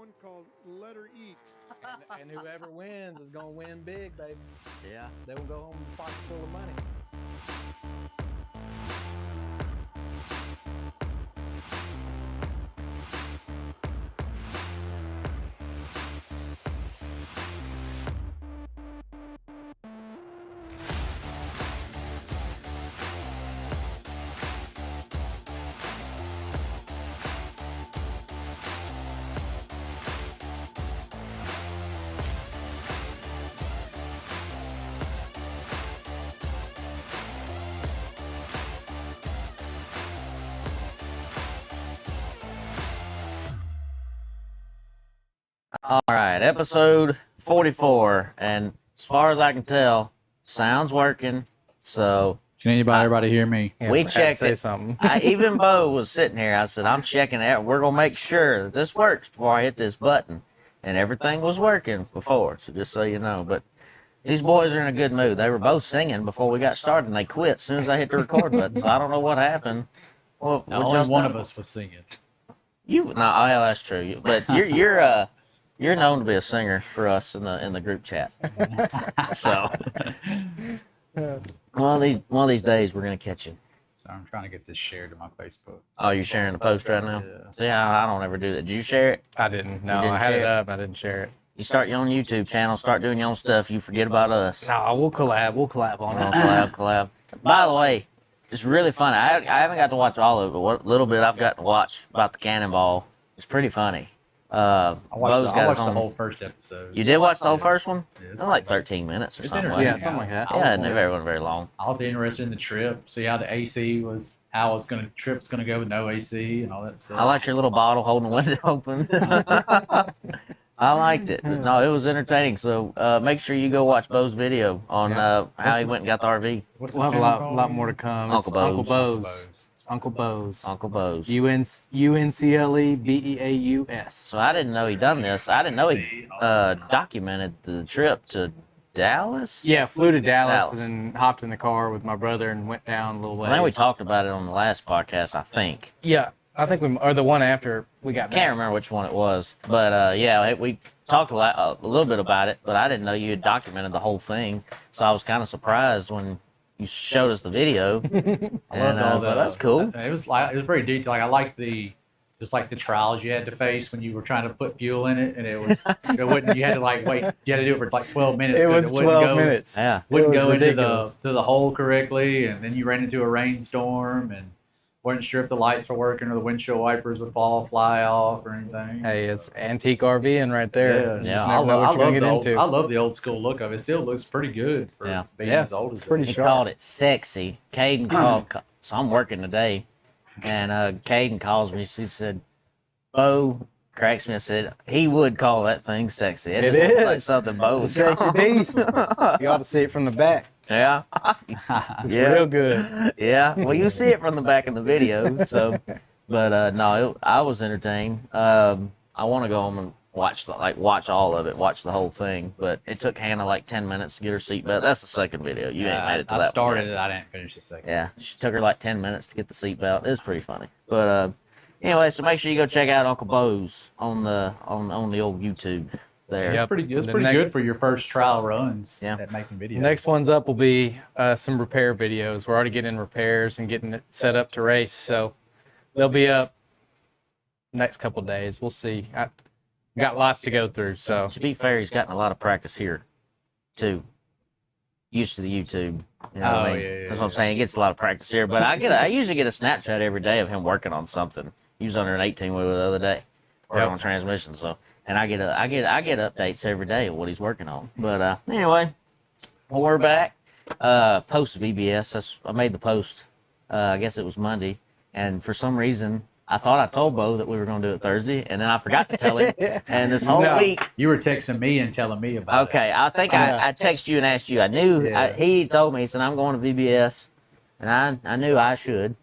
one called Let Her Eat. And whoever wins is gonna win big, baby. Yeah. They will go home with a pocket full of money. All right, episode 44, and as far as I can tell, sound's working. So Can everybody hear me? Yeah, we I had to checked say it. something. Even Bo was sitting here. I said, I'm checking it. We're gonna make sure that this works before I hit this button, and everything was working before. So just so you know, but these boys are in a good mood. They were both singing before we got started, and they quit as soon as I hit the record button. So I don't know what happened. Well, Only one of us was singing. You no, yeah, that's true. But you're known to be a singer for us in the group chat. So one of these days we're gonna catch you. So I'm trying to get this shared to my Facebook. Oh, you're sharing the post right now? Yeah. See, I don't ever do that. Did you share it? I didn't. No, didn't I had share it it? up. I didn't share it. You start your own YouTube channel, start doing your own stuff. You forget about us. No, we'll collab. We'll collab on Oh, it. collab. By the way, it's really funny. I haven't got to watch all of it. What little bit I've got to watch about the cannonball, it's pretty funny. I Bo's watched got his the own- whole first episode. You did watch the whole Yeah. first one? Yeah, It was like 13 minutes or It's something. entertaining. Yeah, something like that. Yeah, it never went very long. I was interested in the trip, see how the AC was, how it's gonna trip's gonna go with no AC and all that stuff. I liked your little bottle holding the window open. I liked it. But no, it was entertaining. So make sure you go watch Bo's video on how he went and got the RV. What's We'll have a lot more to come. Uncle It's Uncle Bo's. Bo's. Uncle Bo's. Uncle Bo's. UNCLEBEAUS. So I didn't know he done this. I didn't know he documented the trip to Dallas. Yeah, flew to Dallas, Dallas. and then hopped in the car with my brother and went down a little way. I think we talked about it on the last podcast. I think. Yeah, I think or the one after we got I back. can't remember which one it was, but yeah, we talked a little bit about it. But I didn't know you had documented the whole thing, so I was kind of surprised when you showed us the video. And I was like, that's cool. It was very detailed. Like I liked the trials you had to face when you were trying to put fuel in it, and it wouldn't. You had to wait. You had to do it for like 12 minutes. It 'cause was wouldn't 12 minutes. Yeah. Wouldn't It was go ridiculous. into the hole correctly, and then you ran into a rainstorm and wasn't sure if the lights were working or the windshield wipers would fly off or anything. Hey, it's antique RVing right there. You Yeah. just never know what you're gonna get into. I love the old school look of it. It still looks pretty good for Yeah. being Yeah, as old as pretty it is. He sharp. called it sexy. Caden called. So I'm working today, and Caden calls me. She said, "Bo cracks me." I said he would call that thing sexy. It just looks is. like something Bo would Sexy call. beast. You ought to see it from the back. Yeah. Yeah. Real good. Yeah. Well, you see it from the back in the video. So, but no, I was entertained. I want to go home and watch all of it, watch the whole thing. But it took Hannah like 10 minutes to get her seatbelt. That's the second video. You ain't made it to I that started one. it. I didn't finish the second. Yeah, she took her like 10 minutes to get the seatbelt. It was pretty funny. But anyway, so make sure you go check out Uncle Bo's on the old YouTube there. Yep. It's pretty good. It's The pretty next- good for your first trial runs Yeah. at making videos. Next one's up will be some repair videos. We're already getting repairs and getting it set up to race, so they'll be up next couple days. We'll see. I got lots to go through, so To be fair, he's gotten a lot of practice here, too. Used to the YouTube. You know what I Oh, mean? yeah, That's what I'm saying. He gets a lot of practice here. But I usually get a Snapchat every day of him working on something. He was under an 18-wheeler the other day, working Yep. on transmission. So, and I get updates every day of what he's working on. But anyway, well, we're back. Post VBS. I made the post. I guess it was Monday, and for some reason I thought I told Bo that we were going to do it Thursday, and then I forgot to tell him. And this whole No. week. You were texting me and telling me about it. Okay, I think I texted you and asked you. I knew Yeah. he told me. He said I'm going to VBS, and I knew I should.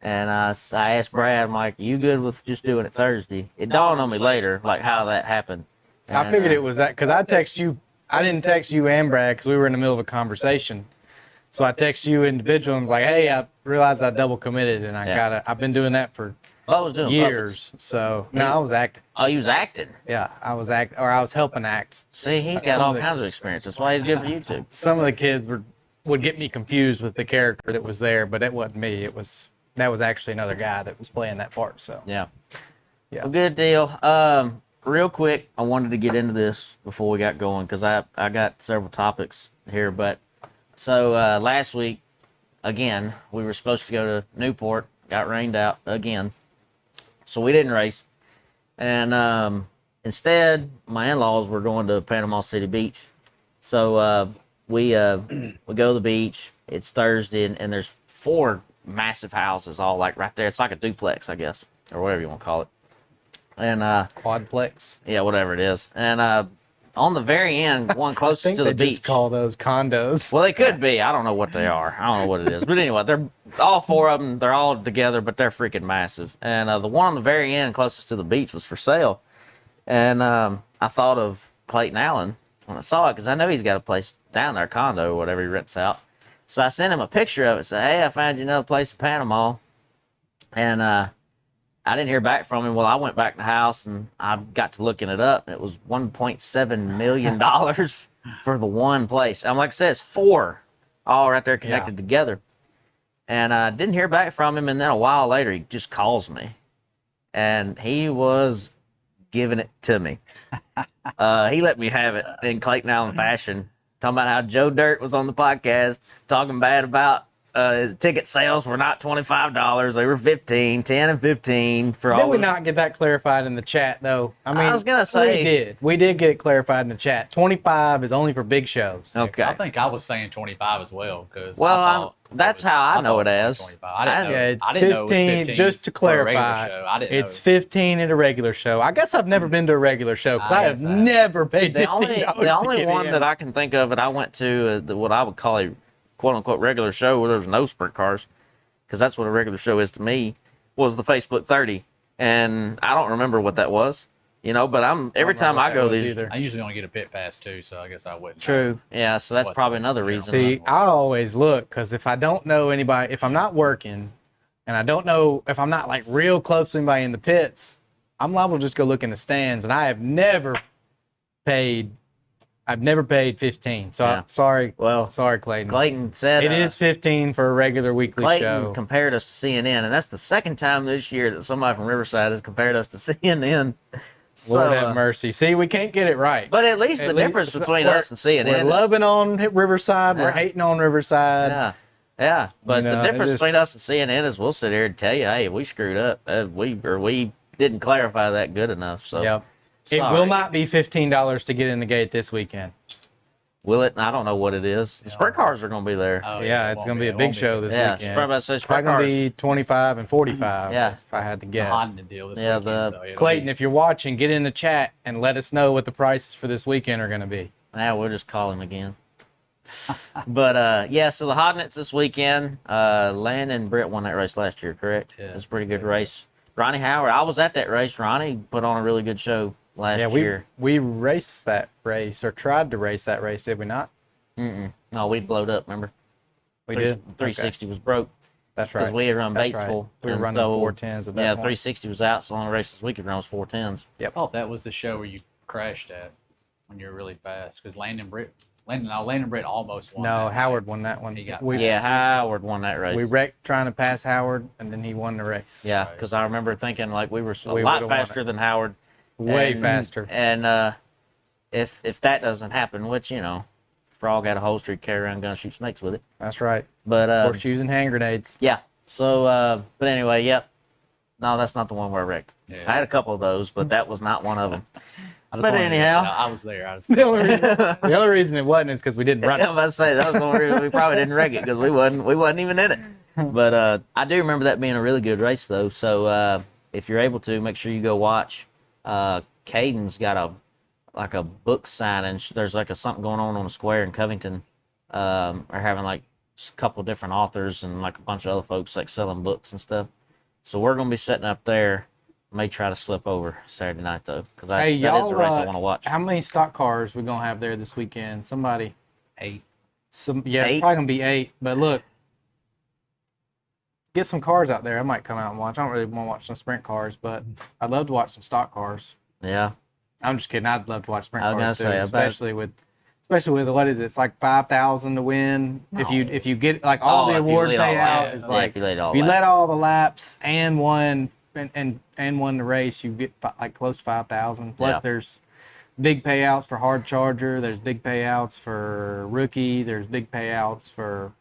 And I asked Brad, I'm like, "You good with just doing it Thursday?" It dawned on me later, like how that happened. I figured it was that because I text you. I didn't text you and Brad because we were in the middle of a conversation. So I text you individual and was like, "Hey, I realized I double committed, and I've been doing that for I was doing years. So no, I was acting. Oh, you was acting. Yeah, I was I was helping act. See, he's got Some all of the- kinds of experience. That's why he's good for YouTube. Some of the kids would get me confused with the character that was there, but it wasn't me. That was actually another guy that was playing that part. So Yeah. Yeah. Well, good deal. Real quick, I wanted to get into this before we got going because I got several topics here. But so last week, again, we were supposed to go to Newport, got rained out again, so we didn't race. And instead, my in-laws were going to Panama City Beach. So we go to the beach. It's Thursday, and there's 4 massive houses all like right there. It's like a duplex, I guess, or whatever you want to call it. And quadplex. yeah, whatever it is. And on the very end, one I closest think to they the beach. just call those condos. Well, they could be. I don't know what they are. I don't know what it is. But anyway, they're all 4 of them. They're all together, but they're freaking massive. And the one on the very end, closest to the beach, was for sale. And I thought of Clayton Allen when I saw it because I know he's got a place down there, condo or whatever he rents out. So I sent him a picture of it. Said, "Hey, I found you another place in Panama." And I didn't hear back from him. Well, I went back to the house and I got to looking it up. It was $1.7 million for the one place. I'm like I said, it's 4 all right there connected together. And I didn't hear back from him. And then a while later, he just calls me. And he was giving it to me. He let me have it in Clayton Allen fashion. Talking about how Joe Dirt was on the podcast talking bad about ticket sales were not $25. They were 15, 10 and 15 for all. Did we not get that clarified in the chat though? I mean, I was gonna say we did get it clarified in the chat. 25 is only for big shows. Okay. I think I was saying 25 as well because that's how I know it as. 25. I didn't know. Yeah, it's I didn't know it was 15 just to for a regular clarify. show. I didn't It's know. 15 at a regular show. I guess I've never been to a regular show because I have guess I have. never paid The $15. only one that I can think of that I went to what I would call a quote unquote regular show where there was no sprint cars, because that's what a regular show is to me, was the Facebook 30, and I don't remember what that was, but every time I go these. either. I usually only get a pit pass too, so I guess I wouldn't. True. Yeah, so that's What- probably another reason. See, I always look because if I don't know anybody, if I'm not working, and I don't know if I'm not like real close to anybody in the pits, I'm liable to just go look in the stands, and I have never paid. I've never paid 15. So Yeah. sorry, Well, Clayton. Clayton said It is 15 for a regular weekly Clayton show. compared us to CNN, and that's the second time this year that somebody from Riverside has compared us to CNN. So, Lord have mercy. See, we can't get it right. but at least the difference between us and CNN. We're loving on Riverside. Yeah. We're hating on Riverside. Yeah. But You know, the difference it just- between us and CNN is we'll sit here and tell you, hey, we screwed up. We didn't clarify that good enough. So Yep. It sorry. will not be $15 to get in the gate this weekend. Will it? I don't know what it is. The sprint cars are going to be there. Oh, Yeah, it it's won't going to be a it big won't show this yeah, weekend. probably about to say It's probably sprint going cars. to be 25 and 45 Yeah. if I had to The guess. Honda deal this Yeah, weekend. the- So it'll Clayton, be- if you're watching, get in the chat and let us know what the prices for this weekend are going to be. Now we'll just call him again. But yeah, so the Hodnets this weekend. Landon and Britt won that race last year, correct? Yeah. It was a pretty good race. Ronnie Howard, I was at that race. Ronnie put on a really good show last Yeah, year. we raced that race or tried to race that race, did we not? No, we blowed up. Remember? We did. 360 was broke That's because right. we had run That's Batesville. right. We were and running so, 410s at that Yeah, point. 360 was out, so the only races we could run was 410s. I thought that was the show where you crashed at when you were really fast because Landon Britt almost won. No, that Howard won that one. He got We, Yeah, Howard won that race. we wrecked trying to pass Howard, and then he won the race. Yeah, Right. because I remember thinking like we were a We lot would've won faster it. than Howard. Way And- faster. And if that doesn't happen, which Frog had a holster, carry around gun, shoot snakes with it. That's right. But Horseshoes and hand grenades. yeah. So but anyway, yep. No, that's not the one where I wrecked. Yeah. I had a couple of those, but that was not one of them. I just But wanted to- anyhow. I was there. I was. The only reason it wasn't is because we didn't run I'm it. about to say that was the one reason we probably didn't wreck it because we wasn't even in it. But I do remember that being a really good race though. So if you're able to, make sure you go watch. Caden's got a book signing. There's like something going on the square in Covington. Are having like a couple different authors and like a bunch of other folks like selling books and stuff. So we're gonna be setting up there. May try to slip over Saturday night though, because Hey, that is y'all, a race I want to watch. How many stock cars we gonna have there this weekend? Somebody, 8. it's 8? probably gonna be 8. But look, get some cars out there, I might come out and watch. I don't really want to watch some sprint cars, but I'd love to watch some stock cars. Yeah. I'm just kidding. I'd love to watch sprint I was cars too, gonna say, I bet. especially with what is it? It's like 5,000 to win. If you get like all Oh, the if you award lead all payout laps. is Yeah, like if you lead all if you laps. led all the laps and won won the race, you get like close to 5,000. Plus Yeah. there's big payouts for hard charger. There's big payouts for rookie. There's big payouts for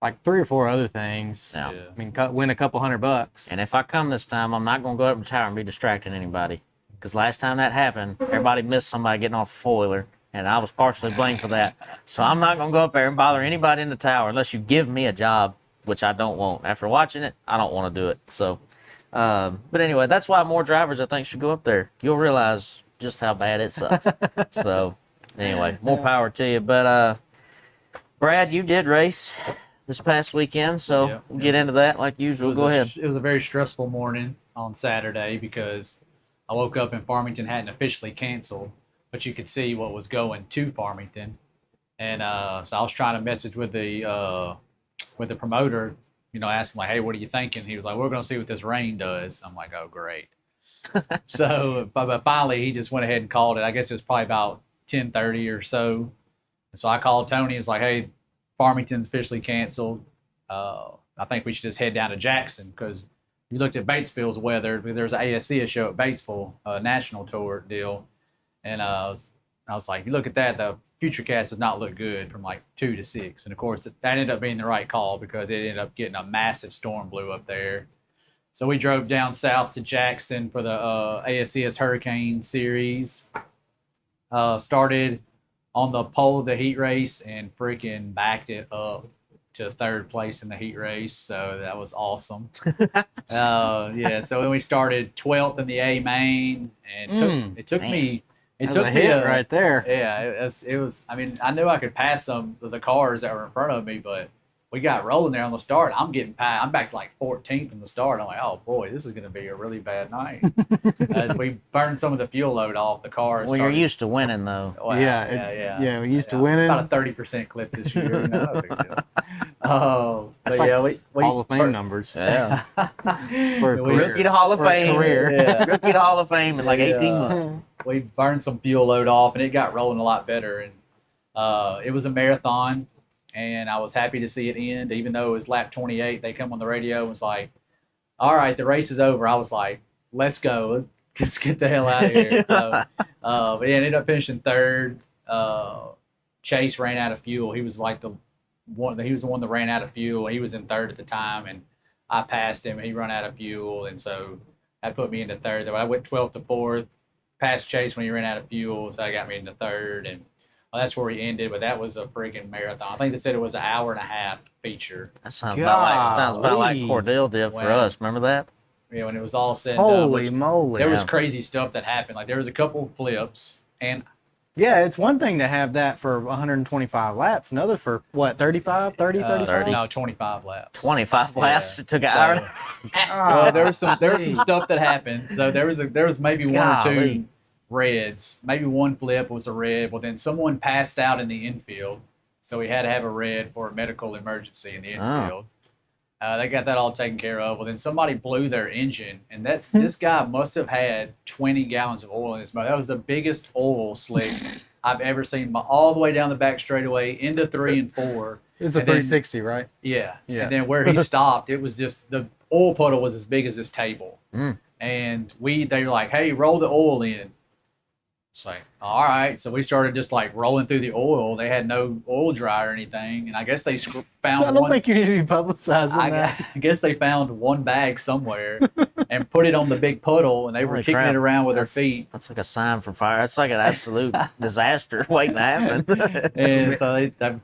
like 3 or 4 other things. Yeah. I mean, win a couple $100. And if I come this time, I'm not going to go up in the tower and be distracting anybody. Because last time that happened, everybody missed somebody getting off a foiler, and I was partially blamed for that. So I'm not going to go up there and bother anybody in the tower unless you give me a job, which I don't want. After watching it, I don't want to do it. So, but anyway, that's why more drivers, I think, should go up there. You'll realize just how bad it sucks. So, anyway, more power to you. But, Brad, you did race this past weekend, so Yeah. we'll get into that like usual. Go ahead. It was a very stressful morning on Saturday because I woke up and Farmington hadn't officially canceled, but you could see what was going to Farmington, and so I was trying to message with the promoter, asking like, "Hey, what are you thinking?" He was like, "We're going to see what this rain does." I'm like, "Oh, great." So, but finally, he just went ahead and called it. I guess it was probably about 10:30 or so. And so I called Tony. He's like, "Hey, Farmington's officially canceled. I think we should just head down to Jackson because we looked at Batesville's weather. There's an ASCS show at Batesville, national tour deal, and I was like, you look at that, the Futurecast does not look good from like 2 to 6, and of course that ended up being the right call because it ended up getting a massive storm blew up there. So we drove down south to Jackson for the ASCS Hurricane Series. Started on the pole of the heat race and freaking backed it up to 3rd place in the heat race. So that was awesome. Yeah. So then we started 12th in the A main, and it took me right there. Yeah, it was. I mean, I knew I could pass some of the cars that were in front of me, but we got rolling there on the start. I'm back to like 14th in the start. I'm like, oh boy, this is going to be a really bad night. As we burned some of the fuel load off the cars. Well, you're used to winning, though. Well, Yeah, we used to winning. About a 30% clip this year. No big deal. Oh, but yeah, we Hall of Fame numbers. Yeah. For a career. Rookie to Hall of For a Fame. career. Yeah. Rookie to Hall of Fame in like 18 months. We burned some fuel load off, and it got rolling a lot better. And it was a marathon, and I was happy to see it end. Even though it was lap 28, they come on the radio and was like, "All right, the race is over." I was like, "Let's go. Let's get the hell out of here." So, but yeah, ended up finishing 3rd. Chase ran out of fuel. He was like the one that ran out of fuel. He was in 3rd at the time, and I passed him. He ran out of fuel, and so that put me into 3rd. I went 12th to 4th, passed Chase when he ran out of fuel, so that got me into 3rd, and that's where we ended. But that was a freaking marathon. I think they said it was an hour and a half feature. That sounds about like Golly. Cordell did for Wow. us. Remember that? Yeah, when it was all said and done. Holy moly. There was Yeah. crazy stuff that happened. Like there was a couple of flips, and Yeah, it's one thing to have that for 125 laps, another for what, 35, 30, 35? 30. No, 25 laps. 25 laps. Yeah. It took an So- hour. And Well, there was some stuff that happened. So there was maybe one or two Golly. reds. Maybe one flip was a red. Well, then someone passed out in the infield, so we had to have a red for a medical emergency in the infield. They got that all taken care of. Well, then somebody blew their engine, and this guy must have had 20 gallons of oil in his motor. That was the biggest oil slick I've ever seen, all the way down the back straightaway into 3 and 4. It's a And then- 360, right? Yeah. Yeah. And then where he stopped, it was just the oil puddle was as big as this table. Mm. And they were like, "Hey, roll the oil in." It's like, all right. So we started just like rolling through the oil. They had no oil dryer or anything, and I guess they found I don't one. think you need to be publicizing that. I guess they found one bag somewhere and put it on the big puddle, and they were Holy kicking crap. it around with their That's- feet. That's like a sign from fire. That's like an absolute disaster waiting to happen. And so they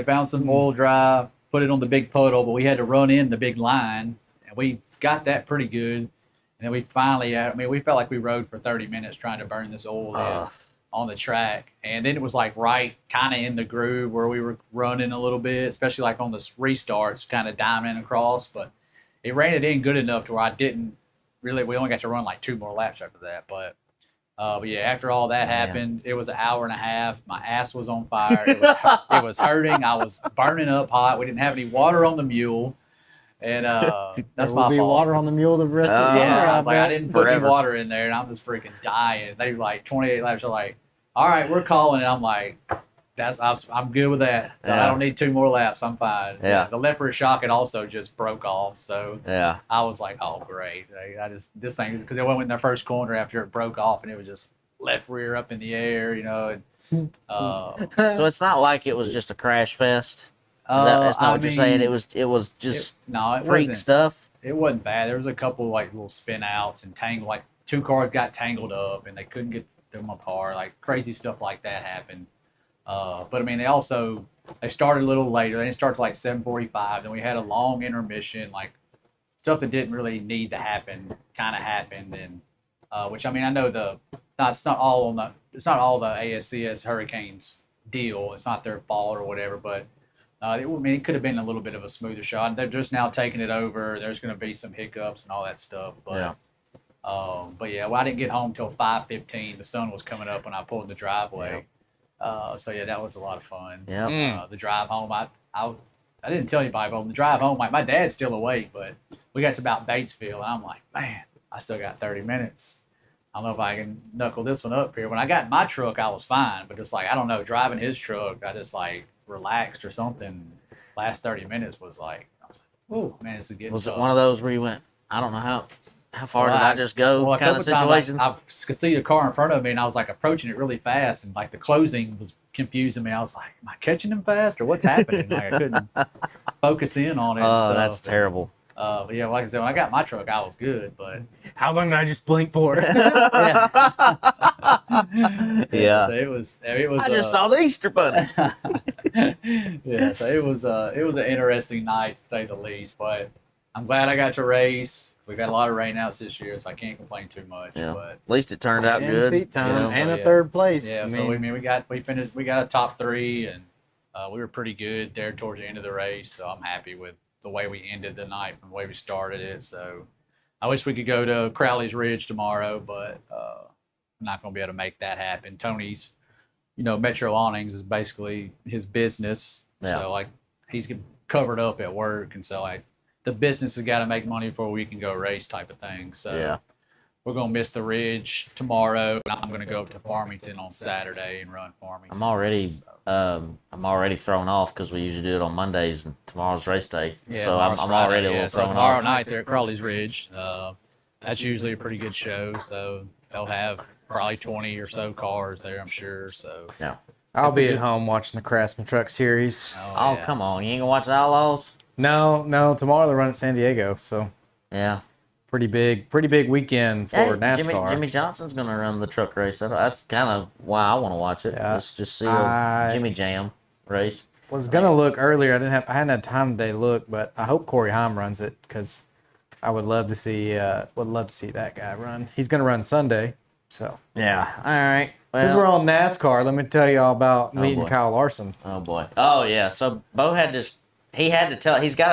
found some oil dry, put it on the big puddle, but we had to run in the big line, and we got that pretty good. And then we finally, we felt like we rode for 30 minutes trying to burn this oil in on the track. And then it was like right kind of in the groove where we were running a little bit, especially like on the restarts, kind of diming across. But it ran it in good enough to where we only got to run like 2 more laps after that. But yeah, after all that happened, it was an hour and a half. My ass was on fire. It was hurting. I was burning up hot. We didn't have any water on the mule. And that's There will my be fault. water on the mule the rest of the Oh, summer. Yeah, I was like, I bet. didn't put any Forever. water in there, and I'm just freaking dying. They were like 28 laps. Are like, all right, we're calling it. I'm like, I'm good with that. Yeah. I don't need 2 more laps. I'm fine. Yeah. The left rear shock, it also just broke off. So Yeah. I was like, oh great. This thing, because they went in their first corner after it broke off, and it was just left rear up in the air, And So it's not like it was just a crash fest. That's not what you're saying. It was just no, it freak wasn't. stuff. It wasn't bad. There was a couple like little spin outs and tangle, like 2 cars got tangled up and they couldn't get them apart. Like crazy stuff like that happened. But I mean, they started a little later. They didn't start till like 7:45. Then we had a long intermission, like stuff that didn't really need to happen kind of happened. And which I mean, I know it's not all the ASCS Hurricanes deal. It's not their fault or whatever, but. It could have been a little bit of a smoother shot. They're just now taking it over. There's going to be some hiccups and all that stuff. But yeah, I didn't get home till 5:15. The sun was coming up when I pulled in the driveway. So yeah, that was a lot of fun. Yeah. The drive home, I didn't tell anybody, but on the drive home, my dad's still awake, but we got to about Batesville, and I'm like, man, I still got 30 minutes. I don't know if I can knuckle this one up here. When I got in my truck, I was fine, but it's like, I don't know, driving his truck, I just like relaxed or something. Last 30 minutes was like, oh man, this is getting Was it tough. one of those where you went, I don't know how far Well, did I just go Well, a kind of couple times, situations? I could see a car in front of me, and I was like approaching it really fast, and like the closing was confusing me. I was like, am I catching him fast or what's happening? Like I couldn't focus in on it. And Oh, stuff. that's terrible. But yeah, like I said, when I got my truck, I was good. But How long did I just blink for? yeah, Yeah. So it was. I just saw the Easter bunny. Yeah, so it was an interesting night to say the least. But I'm glad I got to race. We've had a lot of rainouts this year, so I can't complain too much. Yeah. But At least it turned out And good. seat time you know? and So, a yeah. third place. yeah, I so mean, we got a top 3, and we were pretty good there towards the end of the race. So I'm happy with the way we ended the night and the way we started it. So I wish we could go to Crowley's Ridge tomorrow, but I'm not going to be able to make that happen. Tony's, Metro Awnings is basically his business. Yeah. So like he's covered up at work, and so like the business has got to make money before we can go race type of thing. So Yeah. we're going to miss the Ridge tomorrow, and I'm going to go up to Farmington on Saturday and run Farmington. I'm already thrown off because we usually do it on Mondays and tomorrow's race day. Yeah, so I'm tomorrow's already Friday, a little so thrown tomorrow off. night they're at Crawley's Ridge. That's usually a pretty good show, so they'll have probably 20 or so cars there, I'm sure. So I'll It's a be good- at home watching the Craftsman Truck Series. Oh, yeah. come on. You ain't going to watch the Outlaws? No, tomorrow they run at San Diego, so Yeah. pretty big weekend for Hey, NASCAR. Jimmy Johnson's going to run the truck race. That's kind of why I want to watch it. Yeah. Just see a Jimmy Jam race. Was gonna look earlier. I hadn't had time today to look, but I hope Corey Haim runs it because I would love to see that guy run. He's gonna run Sunday, so Yeah. All right. since we're on NASCAR, let me tell you all about meeting boy. Kyle Larson. Oh boy. Oh yeah. So Bo had this. He's got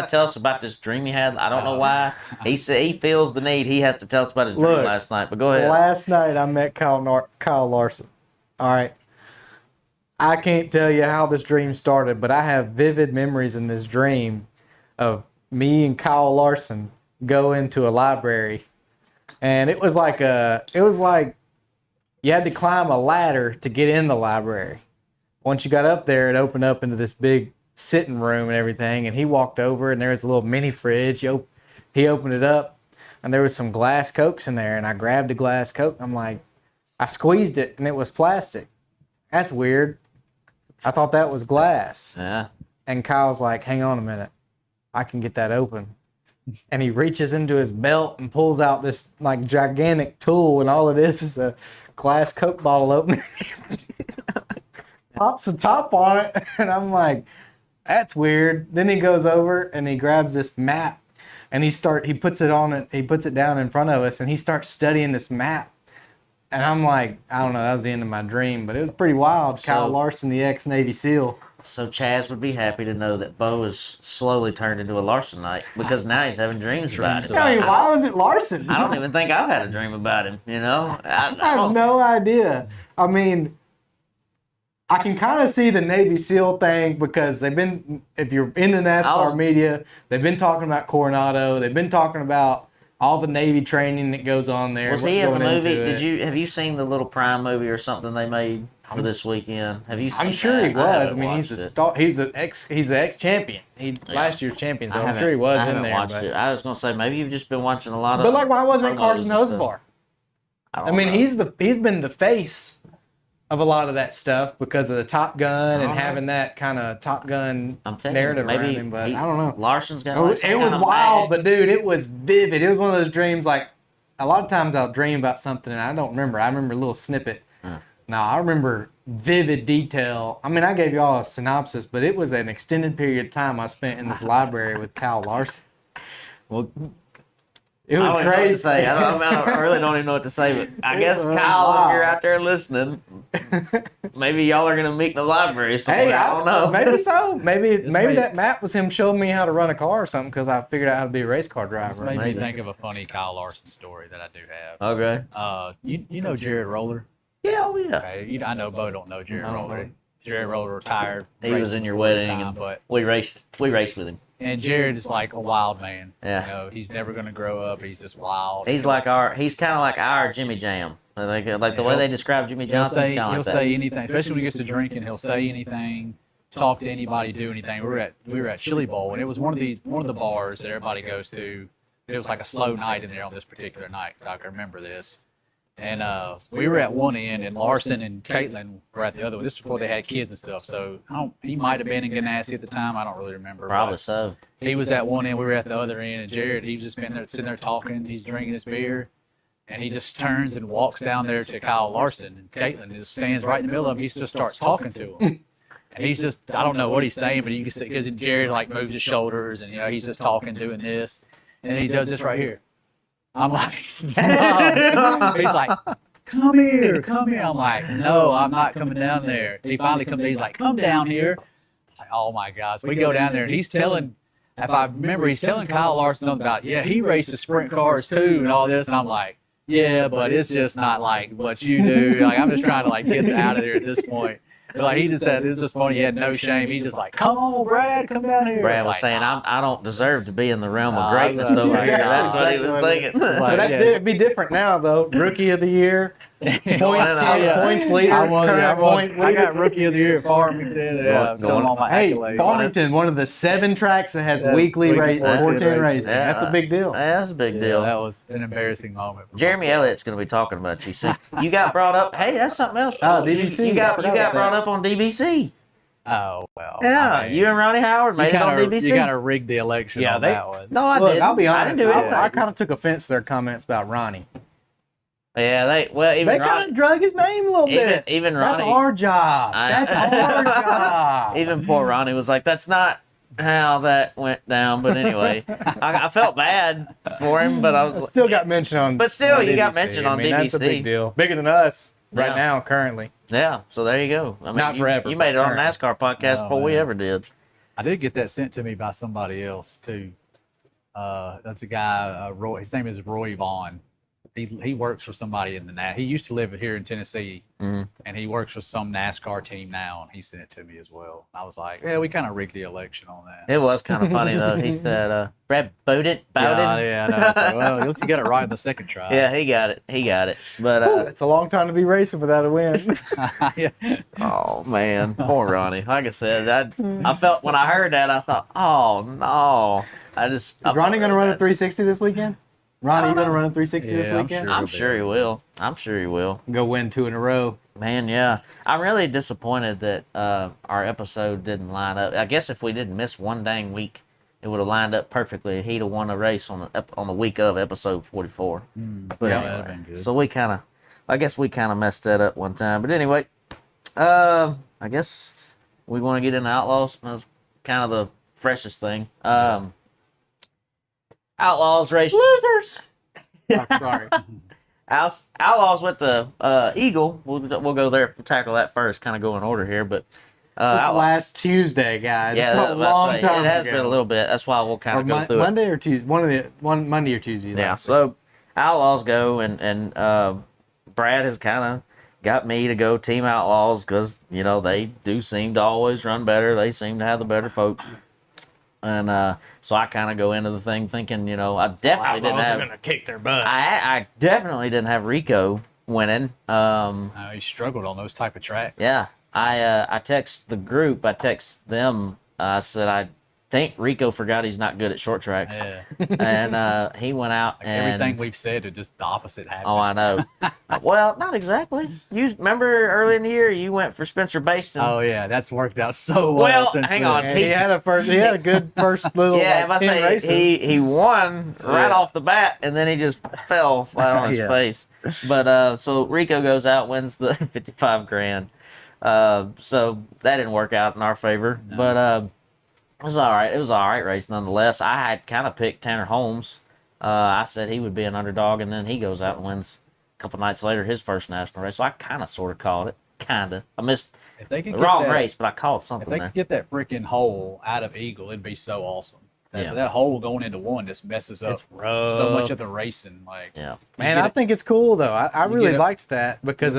to tell us about this dream he had. I don't know why. He said he feels the need. He has to tell us about his dream Look, last night. But go ahead. Last night I met Kyle Larson. All right. I can't tell you how this dream started, but I have vivid memories in this dream of me and Kyle Larson go into a library, and it was like you had to climb a ladder to get in the library. Once you got up there, it opened up into this big sitting room and everything, and he walked over, and there was a little mini fridge. He opened it up, and there was some glass Cokes in there, and I grabbed a glass Coke. I'm like, I squeezed it, and it was plastic. That's weird. I thought that was glass. Yeah. And Kyle's like, hang on a minute. I can get that open. And he reaches into his belt and pulls out this like gigantic tool, and all it is a glass Coke bottle opener. Pops the top on it, and I'm like, that's weird. Then he goes over and he grabs this map, and he puts it down in front of us, and he starts studying this map. And I'm like, I don't know, that was the end of my dream, but it was pretty wild. Kyle Larson, the ex-Navy SEAL. So Chaz would be happy to know that Bo is slowly turned into a Larsonite because now he's having dreams about him. I mean, why was it Larson? I don't even think I've had a dream about him. I I have no idea. I mean, I can kind of see the Navy SEAL thing because they've been, if you're in the NASCAR media, they've been talking about Coronado. They've been talking about all the Navy training that goes on there. Was he in the movie? Have you seen the little Prime movie or something they made for this weekend? Have you seen I'm sure that? he was. I mean, he's the ex champion. Last year's champion, so I'm sure he was in there. Watched it. I was gonna say maybe you've just been watching a lot of. But like, why wasn't Carson Hocevar? I mean, know. he's been the face of a lot of that stuff because of the Top Gun and having that kind of Top Gun narrative around him. But I don't know. Larson's got. It was wild, but dude, it was vivid. It was one of those dreams. Like a lot of times, I'll dream about something and I don't remember. I remember a little snippet. Now I remember vivid detail. I mean, I gave you all a synopsis, but it was an extended period of time I spent in this library with Kyle Larson. Well. It was crazy. I really don't even know what to say, but I guess Kyle, if you're out there listening, maybe y'all are gonna meet in the library somewhere. Hey, I don't know. Maybe so. Maybe that map was him showing me how to run a car or something because I figured out how to be a race car driver. This made me think of a funny Kyle Larson story that I do have. Okay. You know Jared Roller? Yeah, oh yeah. Okay. I know Bo don't know Jared Roller. Jared Roller retired. He was in your wedding, but we raced with him. And Jared is like a wild man. Yeah. You know, he's never gonna grow up. He's just wild. He's kind of like our Jimmy Jam. Like the way they describe Jimmy Johnson. He'll say anything, especially when he gets to drinking. He'll say anything, talk to anybody, do anything. We were at Chili Bowl, and it was one of the bars that everybody goes to. It was like a slow night in there on this particular night. I can remember this. And we were at one end, and Larson and Caitlin were at the other one. This is before they had kids and stuff. So he might have been in Ganassi at the time. I don't really remember. Probably so. He was at one end. We were at the other end. And Jared, he's just been there, sitting there talking. He's drinking his beer. And he just turns and walks down there to Kyle Larson. And Caitlin just stands right in the middle of him. He just starts talking to him. And he's just, I don't know what he's saying, but you can see, because Jared like moves his shoulders and, he's just talking, doing this. And then he does this right here. I'm like, no. He's like, come here. I'm like, no, I'm not coming down there. He finally comes, he's like, come down here. It's like, oh my gosh. We go down there and he's telling, if I remember, he's telling Kyle Larson something about, he races sprint cars too and all this. And I'm like, yeah, but it's just not like what you do. Like, I'm just trying to like get out of there at this point. But like he just said, it was just funny. He had no shame. He's just like, "Come on, Brad, come down here." Brad was saying, "I don't deserve to be in the realm of greatness over here." That's what he was thinking. But it'd be different now, though. Rookie of the year, points leader, I got Rookie of the Year at Farmington. Farmington, one of the 7 tracks that has weekly 410 racing. That's a big deal. That's a big deal. That was an embarrassing moment. Jeremy Elliott's going to be talking about you soon. You got brought up. Hey, that's something else. Oh, DBC. You got brought up on DBC. Oh, well. Yeah, you and Ronnie Howard made it on DBC. You got to rig the election on that one. No, I didn't. I'll be honest. I kind of took offense to their comments about Ronnie. Yeah, they kind of drug his name a little bit. Even Ronnie. That's our job. That's our job. Even poor Ronnie was like, "That's not how that went down." But anyway, I felt bad for him, but I was still got mentioned on. But still, you DBC. got mentioned on DBC. That's a big deal. Bigger than us right now, currently. Yeah. So there you go. I mean, not forever. You made it on a NASCAR podcast before we ever did. I did get that sent to me by somebody else too. That's a guy. His name is Roy Vaughn. He works for somebody in the he used to live here in Tennessee, and he works for some NASCAR team now, and he sent it to me as well. I was like, yeah, we kind of rigged the election on that. It was kind of funny though. He said, Brad Bowden. Yeah, no, I was like, well, at least you got it right in the second try. Yeah, he got it. But it's a long time to be racing without a win. Oh man, poor Ronnie. Like I said, I felt when I heard that, I thought, oh no. Is Ronnie going to run a 360 this weekend? Ronnie, you going to run a 360 this weekend? I'm sure he will. Go win 2 in a row. Man, yeah. I'm really disappointed that our episode didn't line up. I guess if we didn't miss one dang week, it would have lined up perfectly. He'd have won a race on the week of episode 44. But yeah, that'd been good. So I guess we kind of messed that up one time. But anyway, I guess we want to get into Outlaws. That's kind of the freshest thing. Outlaws race losers. Sorry. Outlaws went to Eagle. We'll go there. We'll tackle that first. Kind of go in order here, but last Tuesday, guys. Yeah, a long time it has ago. been a little bit. That's why we'll kind of go through Monday or Tuesday. Monday or Tuesday. Yeah. So Outlaws go, and Brad has kind of got me to go Team Outlaws because they do seem to always run better. They seem to have the better folks. And so I kind of go into the thing thinking, I definitely didn't have. Gonna kick their butt. I definitely didn't have Rico winning. He struggled on those type of tracks. Yeah, I text the group. I text them. I said I think Rico forgot he's not good at short tracks. Yeah. And he went out Like and everything we've said, it just the opposite happens. oh, I know. Well, not exactly. You remember early in the year you went for Spencer Baston. Oh yeah, that's worked out so well. Well, since hang then. on. And he had a good first little Yeah, if I 10 say races. he won right Yeah. off the bat, and then he just fell flat on his Yeah. face. But so Rico goes out, wins the 55 grand. So that didn't work out in our favor, No. but it was all right. It was all right race nonetheless. I had kind of picked Tanner Holmes. I said he would be an underdog, and then he goes out and wins a couple nights later his first national race. So I kind of sort of called it. Kind of. I missed If they could the get wrong that, race, but I called if something they there. could get that freaking hole out of Eagle, it'd be so awesome. Yeah. That hole going into one just messes up It's rough. so much of the racing. Like, Yeah. Man, get I it- think it's cool though. I You really get it- liked that because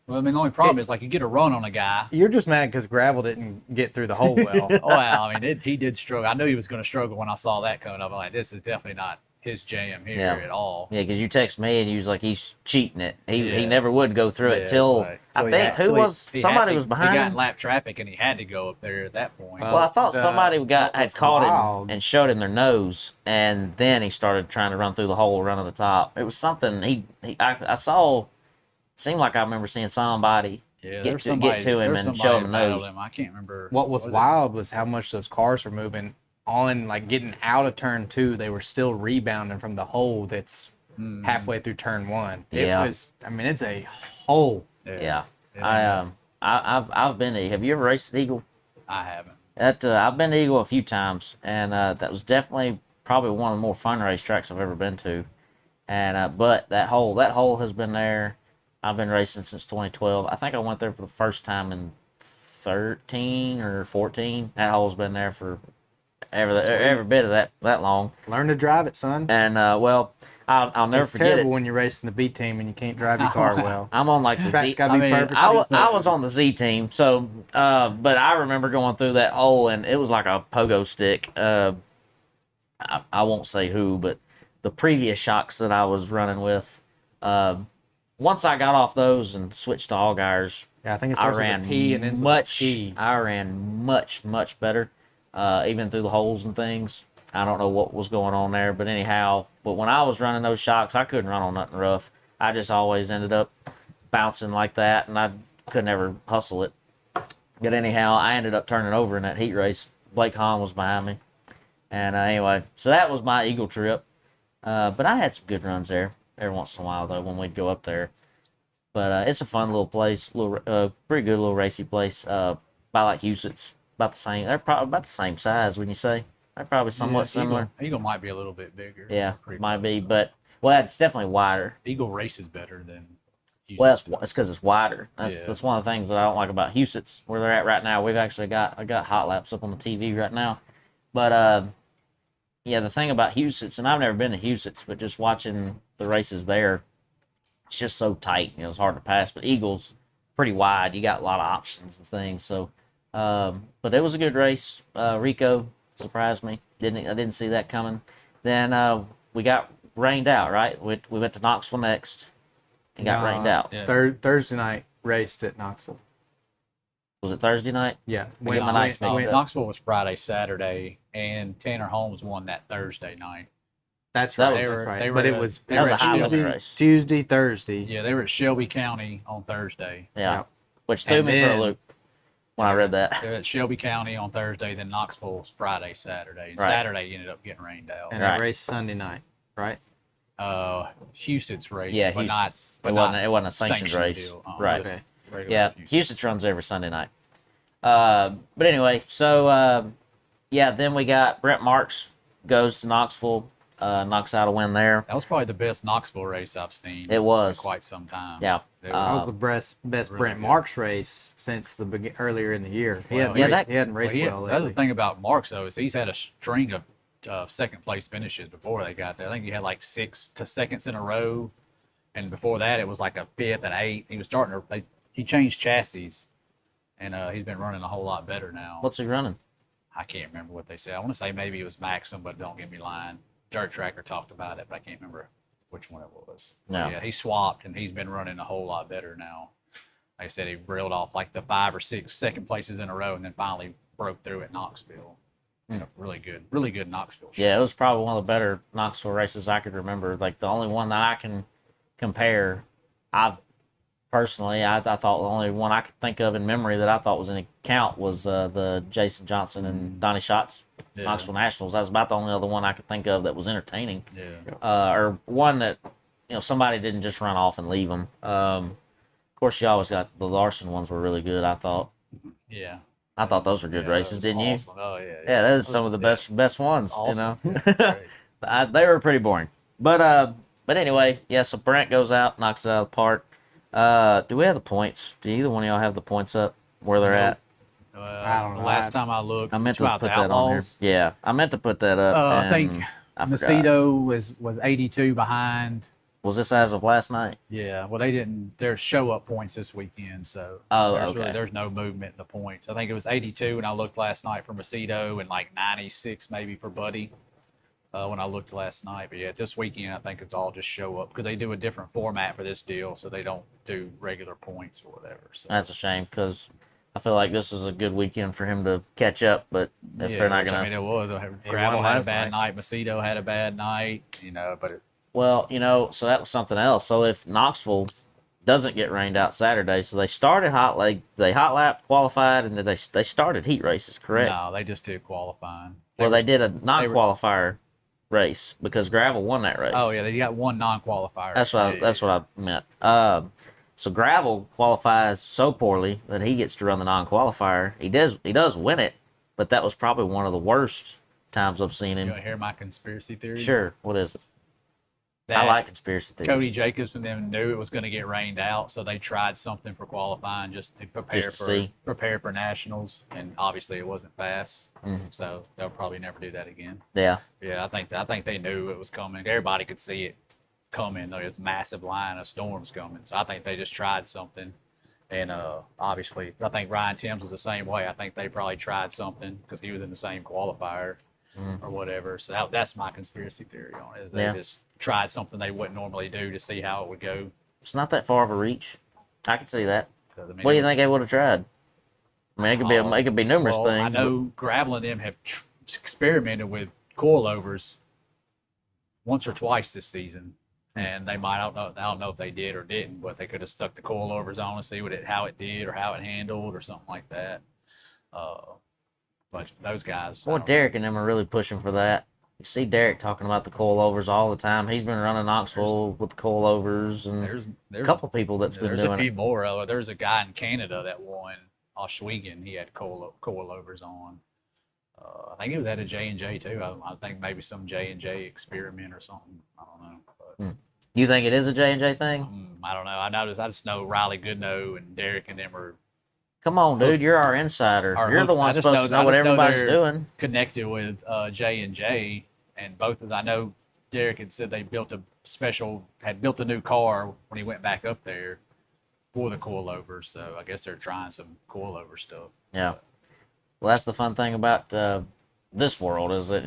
well, I mean, the only problem is like you get a run on a guy. you're just mad because gravel didn't get through the hole well. Oh, well, I mean, he did struggle. I knew he was going to struggle when I saw that coming up. I'm like, this is definitely not his jam here Yeah. at all. Yeah, because you text me and you was like, he's cheating it. He Yeah. never would go through Yeah, it it's till like- I so he think had- who so he- was He somebody had- was He behind got in him. lap traffic and he had to go up there at that point. Well, I thought somebody had was caught wild. him and showed him their nose, and then he started trying to run through the hole, run to the top. It was something I saw. Seemed like I remember seeing somebody yeah, get there's to somebody, him there's and somebody show him that the battled nose. him. I can't remember. What was it? wild was how much those cars were moving on, like getting out of turn 2. They were still rebounding from the hole that's Mm. halfway through turn 1. It Yeah. was. I mean, it's a hole. Yeah, Yeah. I've been to. Have you ever raced at Eagle? I haven't. I've been to Eagle a few times, and that was definitely probably one of the more fun racetracks I've ever been to. And but that hole has been there. I've been racing since 2012. I think I went there for the first time in 13 or 14. That hole's been there for every bit of that long. Learn to drive it, son. And well, I'll never It's forget terrible it. when you're racing the B team and you can't drive your car well. I'm on like the Track's Z. got to be I mean, perfect. I was on the Z team, so but I remember going through that hole and it was like a pogo stick. I won't say who, but the previous shocks that I was running with. Once I got off those and switched to all gears, Yeah, I think it I starts with ran a P and ends with a much. C. I ran much better, even through the holes and things. I don't know what was going on there, but anyhow. But when I was running those shocks, I couldn't run on nothing rough. I just always ended up bouncing like that, and I could never hustle it. But anyhow, I ended up turning over in that heat race. Blake Hahn was behind me, and anyway, so that was my Eagle trip. But I had some good runs there every once in a while though when we'd go up there. But it's a fun little place, pretty good little racy place. By like Huset's, about the same. They're probably about the same size. When you say they're probably somewhat Yeah, similar. Eagle might be a little bit bigger. Yeah, Pretty might close. be, but well, it's definitely wider. Eagle races better than. Well, Houston's. it's because it's wider. Yeah. That's one of the things that I don't like about Huset's, where they're at right now. We've actually I got hot laps up on the TV right now, but yeah, the thing about Huset's, and I've never been to Huset's, but just watching the races there, it's just so tight. It's hard to pass. But Eagle's pretty wide. You got a lot of options and things. So, but it was a good race. Rico surprised me. I didn't see that coming. Then we got rained out. Right, we went to Knoxville next, and got rained out. Yeah. Thursday night raced at Knoxville. Was it Thursday night? Yeah, We get my nights mixed up. Knoxville was Friday, Saturday, and Tanner Holmes won that Thursday night. that's That right. was- that's they were- right. they But were it at- was they That were was a at high Shelby- limit race. Tuesday, Thursday. Yeah, they were at Shelby County on Thursday. Yeah. Yeah. Which threw And me for a then- loop when I read that. They were at Shelby County on Thursday, then Knoxville was Friday, Saturday. And Right. Saturday ended up getting rained out. And Right. I raced Sunday night, right? Houston's race, Yeah, but Houston. not. But It wasn't a sanctioned race. deal. Right. It was Okay. regular Yeah, Houston. Houston runs every Sunday night. But anyway, so yeah, then we got Brent Marks goes to Knoxville, knocks out a win there. That was probably the best Knoxville race I've seen. It was. in quite some time. Yeah. They That were- was the best really Brent good. Marks race since the earlier in the year. He Well, hadn't yeah, raced, that- he hadn't well, raced well that's the lately. thing about Marks though is he's had a string of second place finishes before they got there. I think he had like 6 seconds in a row. and before that it was like a 5th and 8th. He was starting to. He changed chassis, and he's been running a whole lot better now. What's he running? I can't remember what they said. I want to say maybe it was Maxim, but don't get me lying. Dirt Tracker talked about it, but I can't remember which one it was. No. Yeah, he swapped, and he's been running a whole lot better now. Like I said, he reeled off like the 5 or 6 second places in a row, and then finally broke through at Knoxville. Really good Knoxville. Yeah, it was probably one of the better Knoxville races I could remember. Like the only one that I can compare, I thought the only one I could think of in memory that I thought was in account was the Jason Johnson and Donnie Schatz Knoxville Nationals. That was about the only other one I could think of that was entertaining. Yeah. Or one that somebody didn't just run off and leave them. Of course, you always got the Larson ones were really good. I thought. Yeah. I thought those were good races, didn't awesome. Oh yeah. Yeah, those are some of the best ones. Awesome. They were pretty boring, but anyway, yeah. So Brent goes out, knocks it out of the park. Do we have the points? Do either one of y'all have the points up where they're at? I don't know. Last time I looked, I meant to about put the that on here. Outlaws. Yeah, I meant to put that up. I think and I forgot. Macedo was 82 behind. Was this as of last night? Yeah, well, they didn't. There's show up points this weekend, so okay. there's no movement in the points. I think it was 82 when I looked last night for Macedo, and like 96 maybe for Buddy when I looked last night. But yeah, this weekend I think it's all just show up because they do a different format for this deal, so they don't do regular points or whatever. So That's a shame because I feel like this is a good weekend for him to catch up. But if they're not which, gonna, I mean, it was. Gravel had a bad night. Macedo had a bad night. But well, so that was something else. So if Knoxville doesn't get rained out Saturday, so they started they hot lap qualified and then they started heat races, correct? no, they just did qualifying. They did a non-qualifier race because Gravel won that race. Oh yeah, they got one non-qualifier. That's what I meant. So Gravel qualifies so poorly that he gets to run the non-qualifier. He does win it, but that was probably one of the worst times I've seen him. You want to hear my conspiracy theory? Sure. What is it? That I like conspiracy theories. Cody Jacobs and them knew it was going to get rained out, so they tried something for qualifying just to prepare for nationals, and obviously it wasn't fast, so they'll probably never do that again. Yeah. Yeah, I think they knew it was coming. Everybody could see it coming. There's a massive line of storms coming, so I think they just tried something. And obviously, I think Ryan Timms was the same way. I think they probably tried something because he was in the same qualifier or whatever. So that's my conspiracy theory on it. Is they just tried something they wouldn't normally do to see how it would go. It's not that far of a reach. I can see that. I mean, What do you think they would have tried? I mean, it could be numerous things. I know Gravel and them have experimented with coilovers once or twice this season, and they might I don't know if they did or didn't, but they could have stuck the coilovers on and see how it did or how it handled or something like that. But those guys. Boy, Derek and them are really pushing for that. You see Derek talking about the coilovers all the time. He's been running Knoxville with the coilovers, and there's a couple people that's been doing it. There's a few more. There's a guy in Canada that won Oswego. He had coilovers on. I think it was at a J&J too. I think maybe some J&J experiment or something. I don't know. But, You think it is a J&J thing? I don't know. I just know Riley Goodnow and Derek and them are Come on, dude. You're our insider. You're the one supposed to know what everybody's doing. Connected with J&J, and both of them. I know Derek had said they had built a new car when he went back up there for the coilovers. So I guess they're trying some coilover stuff. Yeah. Well, that's the fun thing about this world is that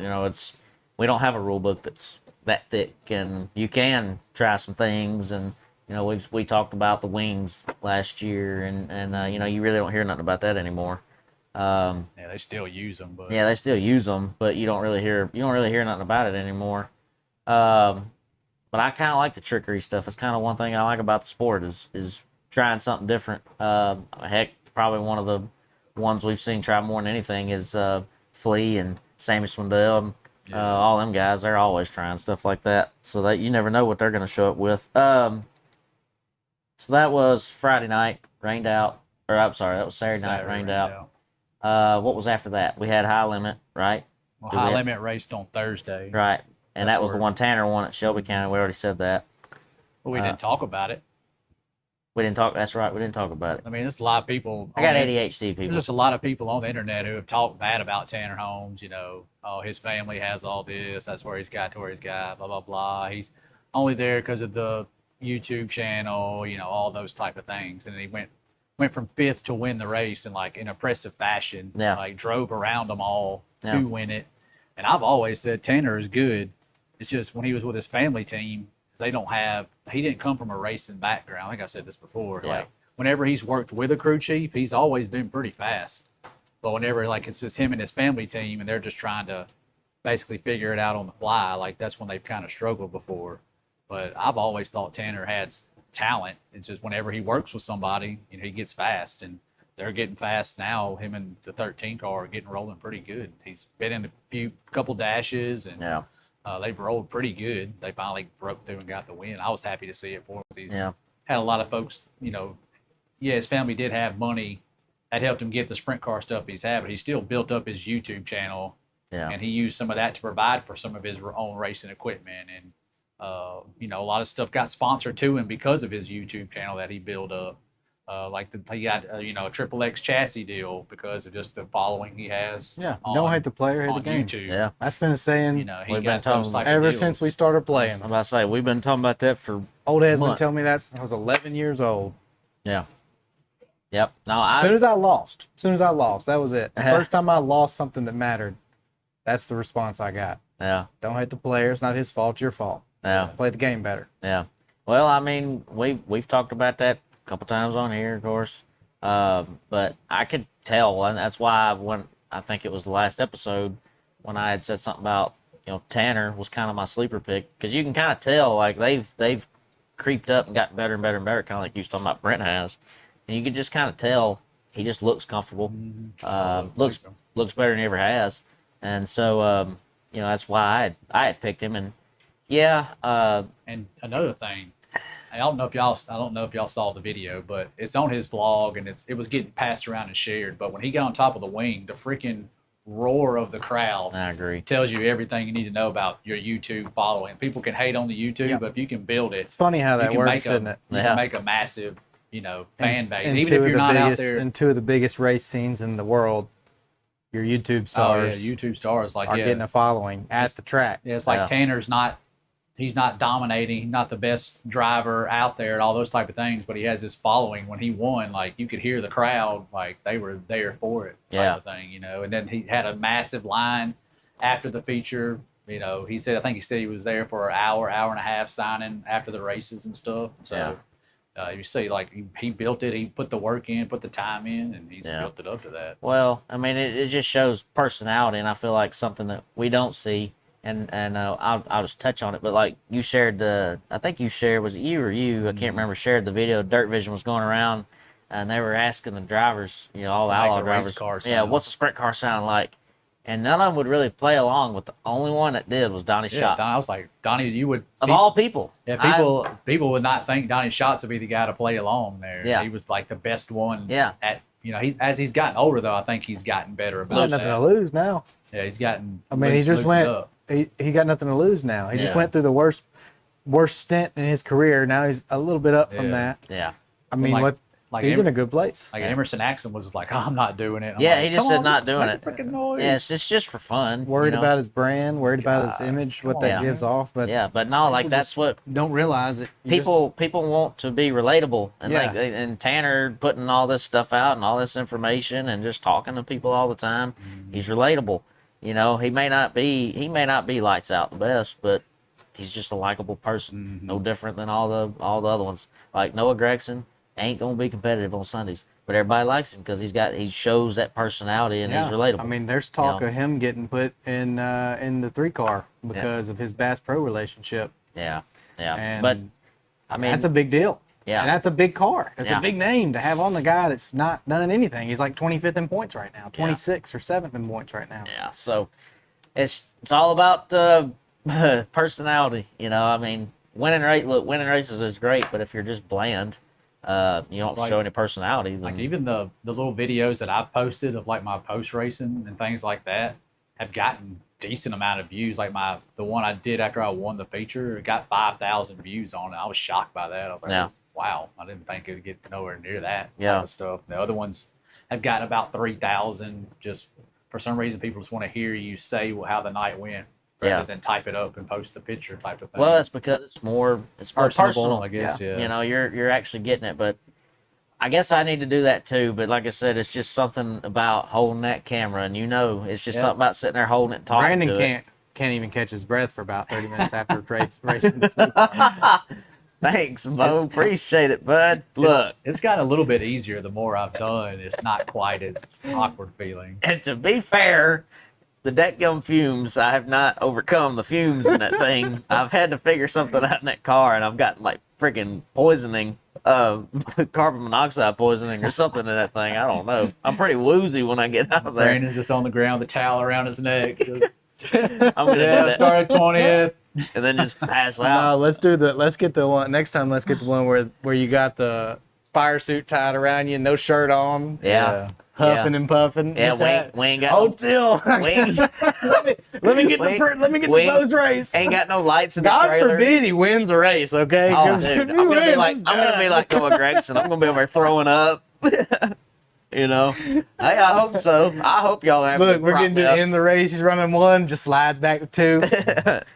we don't have a rule book that's that thick, and you can try some things. And we talked about the wings last year, and you really don't hear nothing about that anymore. Yeah, they still use them, but they still use them, but you don't really hear nothing about it anymore. But I kind of like the trickery stuff. It's kind of one thing I like about the sport is trying something different. Heck, probably one of the ones we've seen try more than anything is Flea and Sammy Swindell. All them guys, they're always trying stuff like that. So that you never know what they're going to show up with. So that was Friday night, rained out. Or I'm sorry, that was Saturday night, rained out. What was after that? We had High Limit, right? Well, High Limit raced on Thursday. Right. And that was the one Tanner won at Shelby County. We already said that. Well, we didn't talk about it. We didn't talk. That's right. We didn't talk about it. I mean, there's a lot of people. I got ADHD people. There's just a lot of people on the internet who have talked bad about Tanner Holmes. Oh, his family has all this. That's where he's got to where he's got. Blah blah blah. He's only there because of the YouTube channel, all those type of things. And he went from fifth to win the race in like an impressive fashion. Yeah. Like drove around them all Yeah. to win it. And I've always said Tanner is good. It's just when he was with his family team, he didn't come from a racing background. I think I said this before. Yeah. Like whenever he's worked with a crew chief, he's always been pretty fast. But whenever like it's just him and his family team and they're just trying to basically figure it out on the fly, like that's when they've kind of struggled before. But I've always thought Tanner had talent. It's just whenever he works with somebody, he gets fast, and they're getting fast now. Him and the 13 car are getting rolling pretty good. He's been in a couple dashes, and Yeah. They've rolled pretty good. They finally broke through and got the win. I was happy to see it for him. He's Yeah. had a lot of folks, his family did have money that helped him get the sprint car stuff he's had, but he still built up his YouTube channel, Yeah. and he used some of that to provide for some of his own racing equipment. And a lot of stuff got sponsored to him because of his YouTube channel that he built up. He got a Triple X chassis deal because of just the following he has. Yeah, don't hate the player, hate the on game. YouTube. Yeah. That's been a saying He We've been got talking those type of ever deals. since we started playing. I'm about to say, we've been talking about that for Old head's been months. telling me that since I was 11 years old. Yeah. Yep. No, As soon I as I lost, that was it. The Uh-huh. first time I lost something that mattered, that's the response I got. yeah. Don't hate the player. It's not his fault. It's your fault. Yeah. Play the game better. Yeah. Well, I mean, we've talked about that a couple times on here, of course. But I could tell, and that's why when I think it was the last episode when I had said something about Tanner was kind of my sleeper pick, because you can kind of tell like they've creeped up and gotten better and better and better, kind of like you was talking about Brent has, and you can just kind of tell he just looks comfortable, looks better than he ever has, and so that's why I had picked him. And yeah, And another thing, I don't know if y'all saw the video, but it's on his vlog, and it was getting passed around and shared. But when he got on top of the wing, the freaking roar of the crowd I agree. tells you everything you need to know about your YouTube following. People can hate on the YouTube, Yep. but if you can build it, It's funny how you that can works, make isn't it? you Yeah. can make a massive, fan base. And Even two if of you're the not out biggest, there. and two of the biggest race scenes in the world, your YouTube Oh yeah, stars YouTube stars like are getting a following at the track. Yeah, it's like Yeah. Tanner's he's not dominating, he's not the best driver out there and all those type of things, but he has this following. When he won, like you could hear the crowd, like they were there for it type Yeah. of thing, And then he had a massive line after the feature. I think he said he was there for an hour and a half signing after the races and stuff. So you see, like he built it, he put the work in, put the time in, and he's Yeah. built it up to that. Well, I mean, it just shows personality, and I feel like something that we don't see. And I'll just touch on it, but like you shared I think you shared, was it you or you? I can't remember. Shared the video. Dirt Vision was going around, and they were asking the drivers, all the To make outlaw a race drivers, car yeah, sound. what's a sprint car sound like? And none of them would really play along. But the only one that did was Donnie Yeah, Schatz. I was like, Donnie, you would Of all people, Yeah, I- people would not think Donnie Schatz would be the guy to play along there. Yeah. He was like the best one. Yeah. At as he's gotten older though, I think he's gotten better He got about nothing that. to lose now. Yeah, he's gotten. I mean, he just loosened went. up. He got nothing to lose now. He just Yeah. went through the worst stint in his career. Now he's a little bit up from Yeah. that. yeah, I mean, like he's Em- in a good place. Like Yeah. Emerson Axon was like, I'm not doing it. I'm Yeah, like, he just "Come said on, not just doing make it." a freaking noise. yeah, it's just for fun. Worried about his brand, worried about his Guys, image, come what on, that man. gives off. But Yeah, but no, like people that's what don't realize it. You people want to be relatable, and Yeah. and Tanner putting all this stuff out and all this information and just talking to people all the time. He's relatable. He may not be lights out the best, but he's just a likable person. No different than all the other ones. Like Noah Gregson ain't gonna be competitive on Sundays, but everybody likes him because he shows that personality and he's relatable. I mean, there's talk Yeah. of him getting put in the 3-car because of his Bass Pro relationship. yeah, yeah. And But I mean, that's a big deal. Yeah. And that's a big car. That's Yeah. a big name to have on the guy that's not done anything. He's like 25th in points right now, 26th or 7th in points right now. yeah. So it's all about personality. I mean, winning races is great, but if you're just bland, you don't like- show any personality. Then, Like even the little videos that I've posted of like my post racing and things like that have gotten decent amount of views. Like the one I did after I won the feature, it got 5,000 views on it. I was shocked by that. I was like, Yeah. wow, I didn't think it would get nowhere near that Yeah. type of stuff. The other ones have gotten about 3,000. Just for some reason, people just want to hear you say how the night went. rather Yeah. than type it up and post the picture type of thing. Well, it's because it's more personal. I guess. Yeah. You know, you're actually getting it, but I guess I need to do that too. But like I said, it's just something about holding that camera, and it's just Yeah. something about sitting there holding it, and talking Brandon to it. can't even catch his breath for about 30 minutes after racing the snow car. Thanks, Bo. Appreciate it, bud. Look, It's gotten a little bit easier the more I've done. It's not quite as awkward feeling. and to be fair, the deck gum fumes, I have not overcome the fumes in that thing. I've had to figure something out in that car, and I've gotten like freaking poisoning, carbon monoxide poisoning or something in that thing. I don't know. I'm pretty woozy when I get out of there. Brandon's just on the ground, the towel around his neck. Just, I'm gonna do yeah, that start at 20th. and then just pass No, out. let's get the one next time. Let's get the one where you got the fire suit tied around you, no shirt on, Yeah. huffing and puffing. Yeah, Get that. we ain't got Hold still. we ain't, let me get we- the we- post race. ain't got no lights in the God trailer. forbid he wins a race, okay? Oh, 'Cause dude, if he wins, I'm gonna be like Noah Gregson. I'm gonna be over there throwing up. You know, hey, I hope so. I hope y'all have. Look, we're getting to the end of the race. He's running one, just slides back to two.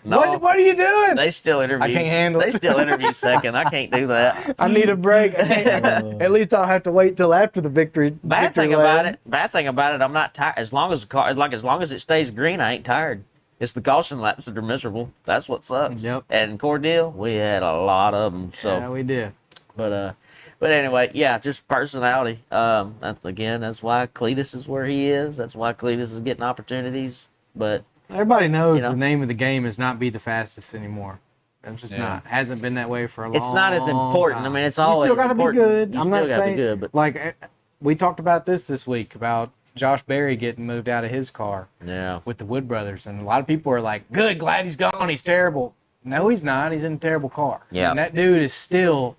No, What are you doing? they still interview. I can't handle They it. still interview second. I can't do that. I need a break. At least I'll have to wait till after the victory. Bad thing about it, I'm not tired. As long as the car, as long as it stays green, I ain't tired. It's the caution laps that are miserable. That's what sucks. Yep. And Cordell, we had a lot of them. So, Yeah, we did. but anyway, yeah, just personality. That's why Cletus is where he is. That's why Cletus is getting opportunities. But Everybody knows You know? the name of the game is not be the fastest anymore. It's just Yeah. not. Hasn't been that way for a long time. it's not as important. I mean, it's always You still gotta be important. good. You I'm still not gotta saying be good, but like we talked about this week about Josh Berry getting moved out of his car yeah, with the Wood Brothers, and a lot of people are like, "Good, glad he's gone. He's terrible." No, he's not. He's in a terrible car. Yeah. And that dude is still,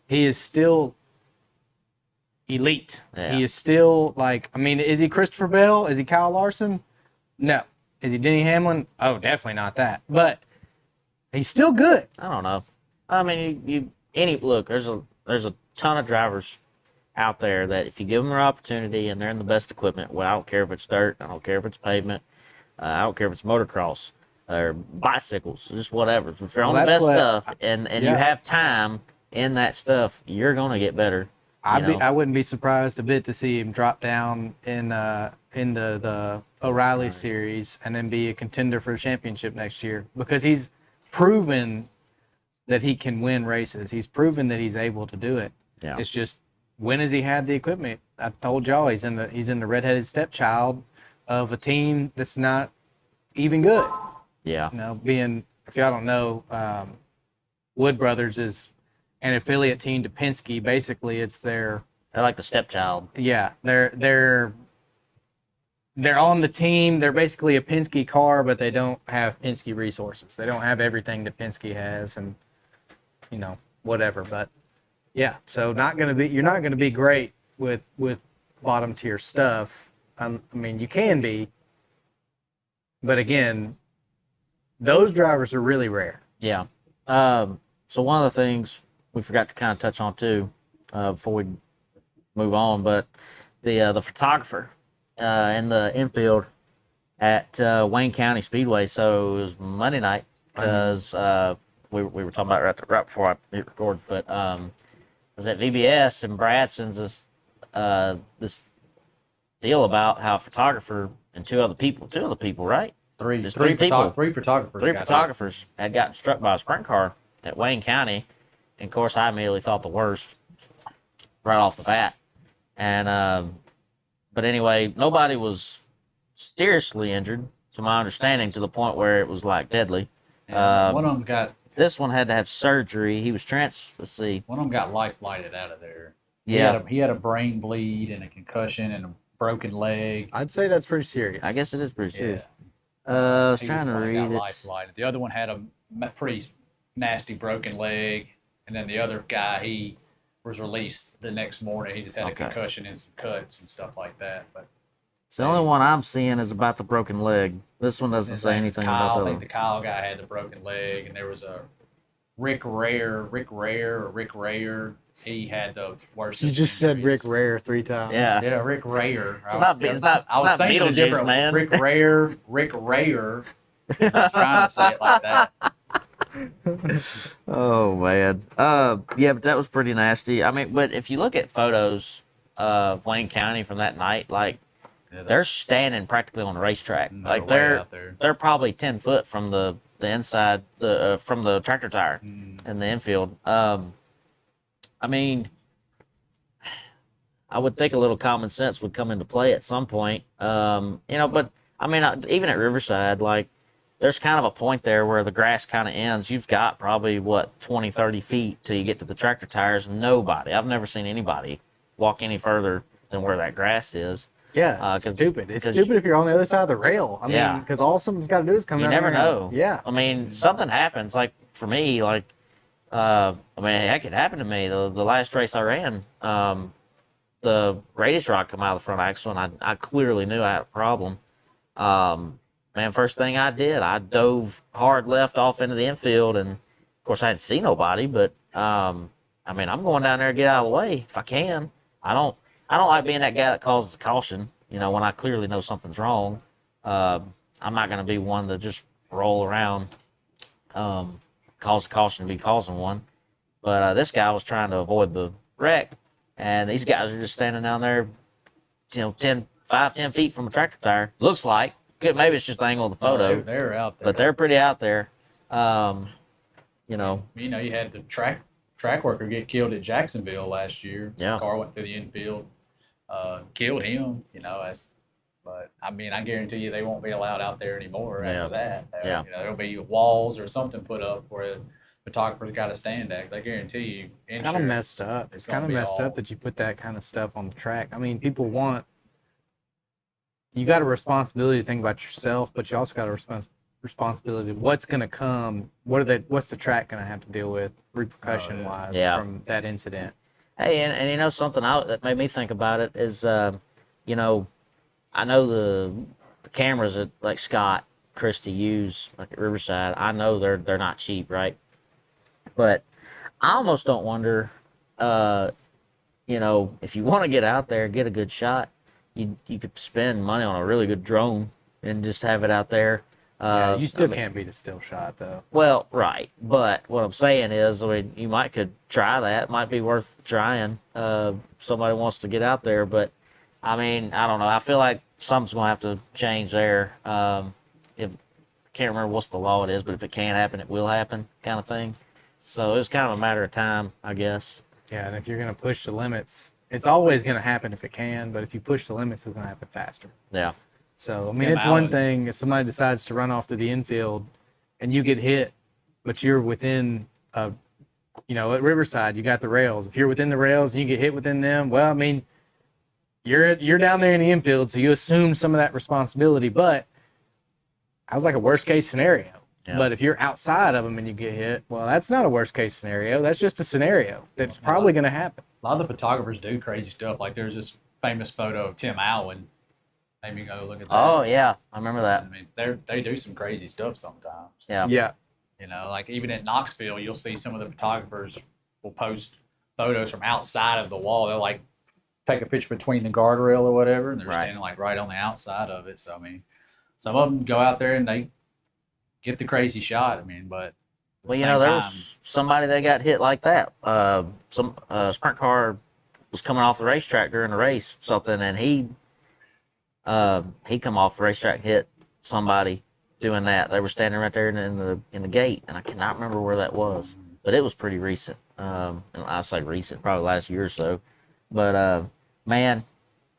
he is still elite. Yeah. He is still like, I mean, is he Christopher Bell? Is he Kyle Larson? No. Is he Denny Hamlin? Oh, definitely not that. But he's still good. I don't know. I mean, look. There's a ton of drivers out there that if you give them their opportunity and they're in the best equipment, well, I don't care if it's dirt, I don't care if it's pavement, I don't care if it's motocross or bicycles, just whatever. If you're on Well, the that's what- best stuff and you yeah. have time in that stuff, you're gonna get better. I wouldn't be surprised a bit to see him drop down in the O'Reilly series and then be a contender for a championship next year, because he's proven that he can win races. He's proven that he's able to do it. Yeah. It's just, when has he had the equipment? I told y'all he's in the redheaded stepchild of a team that's not even good. Yeah. You know, if y'all don't know, Wood Brothers is an affiliate team to Penske. Basically, it's their, They're like the stepchild. yeah, they're on the team. They're basically a Penske car, but they don't have Penske resources. They don't have everything that Penske has, and whatever. But yeah, so you're not gonna be great with bottom tier stuff. I mean, you can be, but again, those drivers are really rare. Yeah. So one of the things we forgot to kind of touch on too, before we move on, but the photographer in the infield at Wayne County Speedway. So it was Monday night because we were talking about it right before I hit record, but I was at VBS and Bradson's this deal about how a photographer and two other people, right? Three Three people. Three photographers. Three got photographers had gotten struck by a sprint car at Wayne County. And of course, I immediately thought the worst right off the bat. And, but anyway, nobody was seriously injured, to my understanding, to the point where it was like deadly. And one of them got This one had to have surgery. He was let's see. one of them got life flighted out of there. Yeah. He had a brain bleed and a concussion and a broken leg. I'd say that's pretty serious. I guess it is pretty Yeah. serious. I was He trying to got read life it. flighted. The other one had a pretty nasty broken leg, and then the other guy, he was released the next morning. He just had a Okay. concussion and some cuts and stuff like that. But So the only one I'm seeing is about the broken leg. This one doesn't his say name was anything Kyle. about I the think other. the Kyle guy had the broken leg, and there was a Rick Rayer. He had the worst. You of just said Rick injuries. Rare 3 times. Yeah. Yeah, Rick Rayer. It's not I was Beetlejuice, thinking of man. Rick Rayer. I was trying to say it like that. Oh man. Yeah, but that was pretty nasty. I mean, but if you look at photos of Wayne County from that night, like Yeah, they're standing practically on the racetrack. they're Like way out there. they're probably 10 foot from the inside from the tractor tire Mm. in the infield. I mean, I would think a little common sense would come into play at some point. But I mean, even at Riverside, like there's kind of a point there where the grass kind of ends. You've got probably what 20, 30 feet till you get to the tractor tires. Nobody. I've never seen anybody walk any further than where that grass is. Yeah, it's stupid. It's 'cause stupid if you're on the other side of the rail. I Yeah. mean, because all someone's got to do is come You down never there and- know. Yeah. I mean, something happens. Like for me, like I mean, heck, it happened to me. The last race I ran, the radius rod come out of the front axle, and I clearly knew I had a problem. Man, first thing I did, I dove hard left off into the infield, and of course I didn't see nobody. But I mean, I'm going down there to get out of the way if I can. I don't like being that guy that causes caution. When I clearly know something's wrong. I'm not going to be one to just roll around, cause a caution to be causing one. But this guy was trying to avoid the wreck, and these guys are just standing down there, 10 feet from a tractor tire. Looks like. Maybe it's just the angle of the photo, They're out there. but they're pretty out there. You had the track worker get killed at Jacksonville last year. Yeah. Car went through the infield, killed him. But I mean, I guarantee you they won't be allowed out there anymore Yeah. after that. Yeah. There'll be walls or something put up where photographers got to stand at. They guarantee you. It's kind of messed up. It's kind of messed up that you put that kind of stuff on the track. I mean, you got a responsibility to think about yourself, but you also got a responsibility of what's going to come. What's the track going to have to deal with repercussion wise from that incident? Hey, and something that made me think about it is, I know the cameras that like Scott Christie use like at Riverside. I know they're not cheap, right? But I almost don't wonder, if you want to get out there, get a good shot, you could spend money on a really good drone and just have it out there. You still can't beat a still shot though. Well, right, but what I'm saying is, you could try that. It might be worth trying. Somebody wants to get out there, but I mean, I don't know. I feel like something's gonna have to change there. If I can't remember what's the law it is, but if it can happen, it will happen, kind of thing. So it's kind of a matter of time, I guess. Yeah, and if you're gonna push the limits, it's always gonna happen if it can. But if you push the limits, it's gonna happen faster. Yeah. So I mean, it's one thing if somebody decides to run off to the infield, and you get hit, but you're within at Riverside, you got the rails. If you're within the rails and you get hit within them, well, I mean, you're down there in the infield, so you assume some of that responsibility. But I was like a worst case scenario. Yeah. But if you're outside of them and you get hit, well, that's not a worst case scenario. That's just a scenario that's probably going to happen. A lot of the photographers do crazy stuff. Like there's this famous photo of Tim Allen. Maybe go look at that. Oh yeah, I remember that. I mean, they do some crazy stuff sometimes. Yeah. Yeah. Like even at Knoxville, you'll see some of the photographers will post photos from outside of the wall. They'll like take a picture between the guardrail or whatever, and they're standing like right on the outside of it. So I mean, some of them go out there and they get the crazy shot. I mean, but well, there was somebody that got hit like that. Some sprint car was coming off the racetrack during the race, something, and he come off the racetrack, hit somebody doing that. They were standing right there in the gate, and I cannot remember where that was, but it was pretty recent. And I say recent, probably last year or so. But man,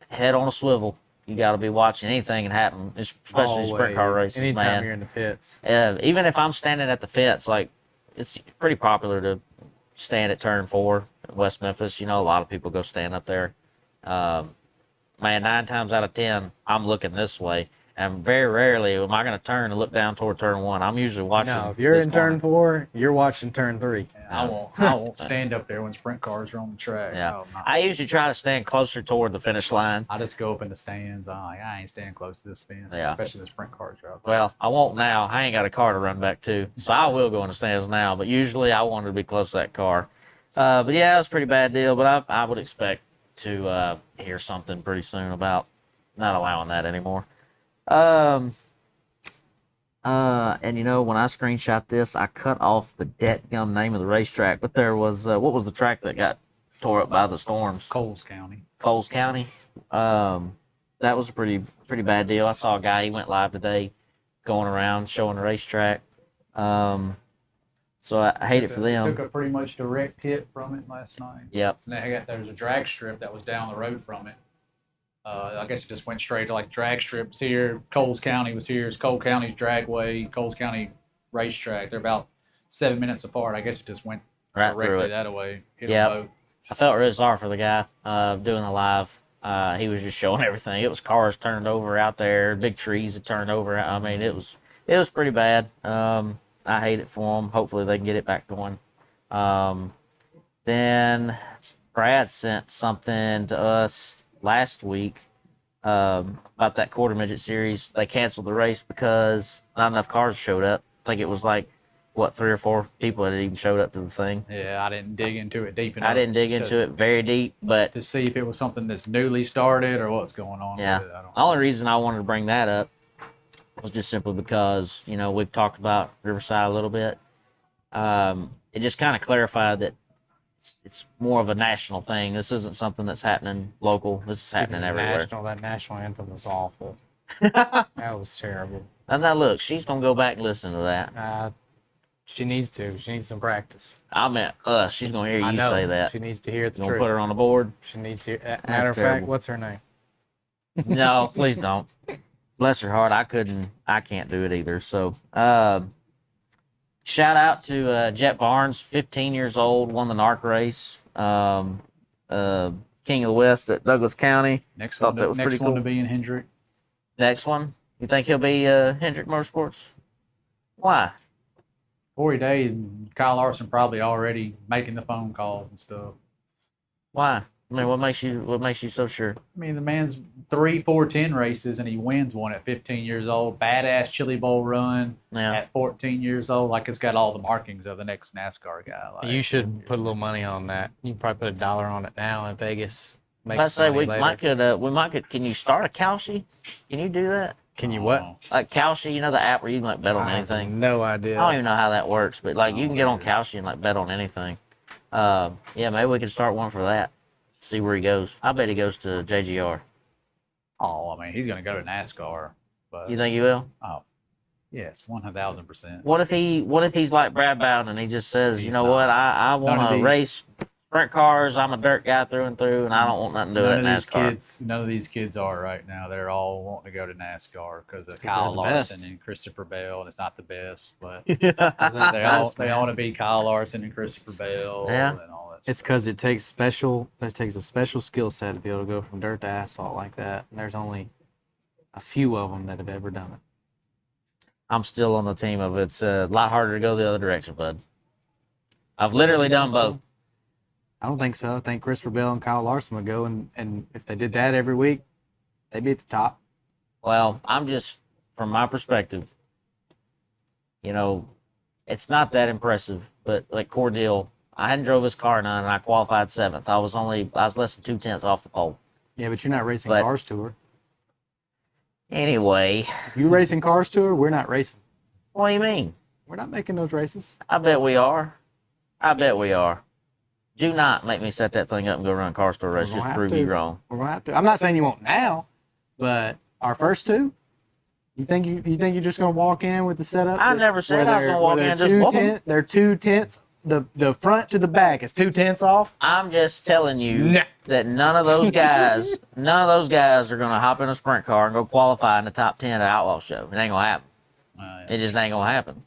head on a swivel. You got to be watching anything can happen, especially sprint car races, anytime man. you're in the pits. Even if I'm standing at the fence, like it's pretty popular to stand at turn 4 in West Memphis. A lot of people go stand up there. Man, 9 times out of 10, I'm looking this way. And very rarely am I going to turn and look down toward turn 1. I'm usually watching. No, if you're in turn 4, you're watching turn 3. I won't stand up there when sprint cars are on the track. Yeah. I usually try to stand closer toward the finish line. I just go up in the stands. I'm like, I ain't standing close to this fence. Yeah. Especially the sprint cars are out there. Well, I won't now. I ain't got a car to run back to. So I will go in the stands now. But usually I wanted to be close to that car. But yeah, it was a pretty bad deal. But I would expect to hear something pretty soon about not allowing that anymore. And you know, when I screenshot this, I cut off the dadgum name of the racetrack, but there was what was the track that got tore up by the storms? Coles County. Coles County. That was a pretty bad deal. I saw a guy, he went live today, going around showing the racetrack. So I hate it for them. Took a pretty much direct hit from it last night. Yep. And there was a drag strip that was down the road from it. I guess it just went straight to like drag strips here. Coles County was here. It's Cole County's dragway, Coles County racetrack. They're about 7 minutes apart. I guess it just went Right through directly it. that way. Hit Yep. them both. I felt really sorry for the guy doing the live. He was just showing everything. It was cars turned over out there, big trees that turned over. I mean, it was pretty bad. I hate it for them. Hopefully they can get it back going. Then Brad sent something to us last week about that quarter midget series. They canceled the race because not enough cars showed up. I think it was like, what, 3 or 4 people that even showed up to the thing. Yeah, I didn't dig into it deep enough. I didn't dig into it very deep, but to see if it was something that's newly started or what's going on. yeah, with it. I don't the only reason I wanted to bring that up was just simply because, you know, we've talked about Riverside a little bit. It just kind of clarified that it's more of a national thing. This isn't something that's happening local. This is happening everywhere. That national anthem was awful. That was terrible. And now look, she's gonna go back and listen to that. She needs to. She needs some practice. I meant us. She's gonna hear I you know. say that. She needs to hear the You gonna truth. put her on the board? She needs to. Matter of fact, terrible. what's her name? No, please don't. Bless her heart. I can't do it either. So, shout out to Jet Barnes, 15 years old, won the NARC race. King of the West at Douglas County. Next Thought one, that was next pretty one cool. to be in Hendrick. Next one, you think he'll be Hendrick Motorsports? Why? Corey Day and Kyle Larson probably already making the phone calls and stuff. Why? I mean, what makes you so sure? I mean, the man's 3, 4, 10 races and he wins one at 15 years old. Badass Chili Bowl run Yeah. at 14 years old. Like it's got all the markings of the next NASCAR guy. Like, You should put a little money on that. You can probably put $1 on it now in Vegas. Make I some say money we later. might could. Can you start a Kalshi? Can you do that? Can you what? Like Kalshi, you know the app where you can like bet on I have anything. no idea. I don't even know how that works, but like you can get on Kalshi and like bet on anything. Yeah, maybe we could start one for that. See where he goes. I bet he goes to JGR. Oh, I mean, he's going to go to NASCAR. But, You think he will? oh, yes, 1,000%. What if he's like Brad Bowden and he just says, you He's know not. what, I None of want to these- race sprint cars. I'm a dirt guy through and through, and I don't want nothing to do with NASCAR. None of these kids are right now. They're all wanting to go to NASCAR because of they're Kyle the Larson best. and Christopher Bell. And it's not the best, but They're the they all best, they man. want to be Kyle Larson and Christopher Bell Yeah. and all that. It's stuff. because it takes a special skill set to be able to go from dirt to asphalt like that. And there's only a few of them that have ever done it. I'm still on the team of it's a lot harder to go the other direction, bud. I've literally done both. I don't think so. I think Christopher Bell and Kyle Larson would go, and if they did that every week, they'd be at the top. Well, I'm just, from my perspective, you know, it's not that impressive, but like Cordell, I hadn't drove his car none, and I qualified 7th. I was less than 2/10 off the pole. Yeah, but you're not racing But- Cars Tour. Anyway, If you're racing Cars Tour, we're not racing. what do you mean? We're not making those races. I bet we are. Do not make me set that thing up and go run a car store race We're just gonna to have prove you to. wrong. We're gonna have to. I'm not saying you won't now, but our first two. You think you're just gonna walk in with the setup? I never said I was gonna walk in and just whoop 'em. They're 2/10. The front to the back is 2/10 off. I'm just telling you Nah. that none of those guys are gonna hop in a sprint car and go qualify in the top 10 at Outlaw Show. It ain't gonna happen. It just ain't gonna happen.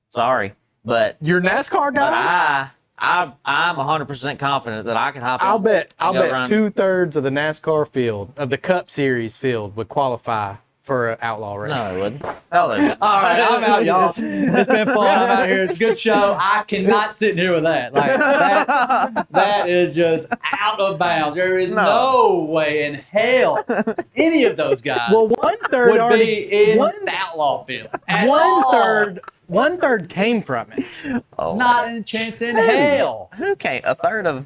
Sorry, but Your NASCAR guys. I'm 100% confident that I can hop in. I'll bet and go run. 2/3 of the NASCAR field of the Cup Series field would qualify for an outlaw race. No, they wouldn't. Hell, they wouldn't. All right, I'm out, y'all. It's been fun. I'm out here. It's a good show. I cannot sit in here with that. Like that is just out of bounds. There is no way in hell any of those guys Well, 1/3 would already. be in one- the outlaw field. At One all. third. 1/3 came from it. Oh. Not a chance in hell. Who came? A third of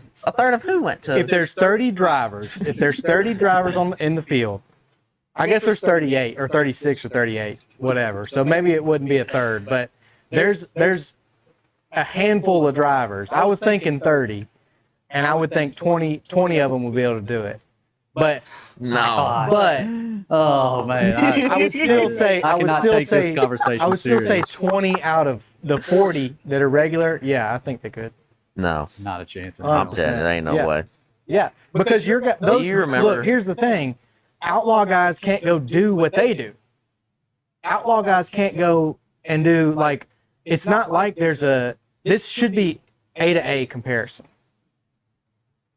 who went to? If there's 30 drivers, in the field, I guess there's 38 or 36 or 38. whatever. So maybe it wouldn't be a third, but there's a handful of drivers. I was thinking 30, and I would think 20 of them would be able to do it. But No. but Oh man, I would still say I cannot take this conversation I would still say serious. 20 out of the 40 that are regular. Yeah, I think they could. No. not a chance. in I'm hell. I'm telling you, there ain't no Yeah. way. Yeah, because you're those, you remember- Look, here's the thing: outlaw guys can't go do what they do. Outlaw guys can't go and do like. It's not like there's a. This should be A to A comparison.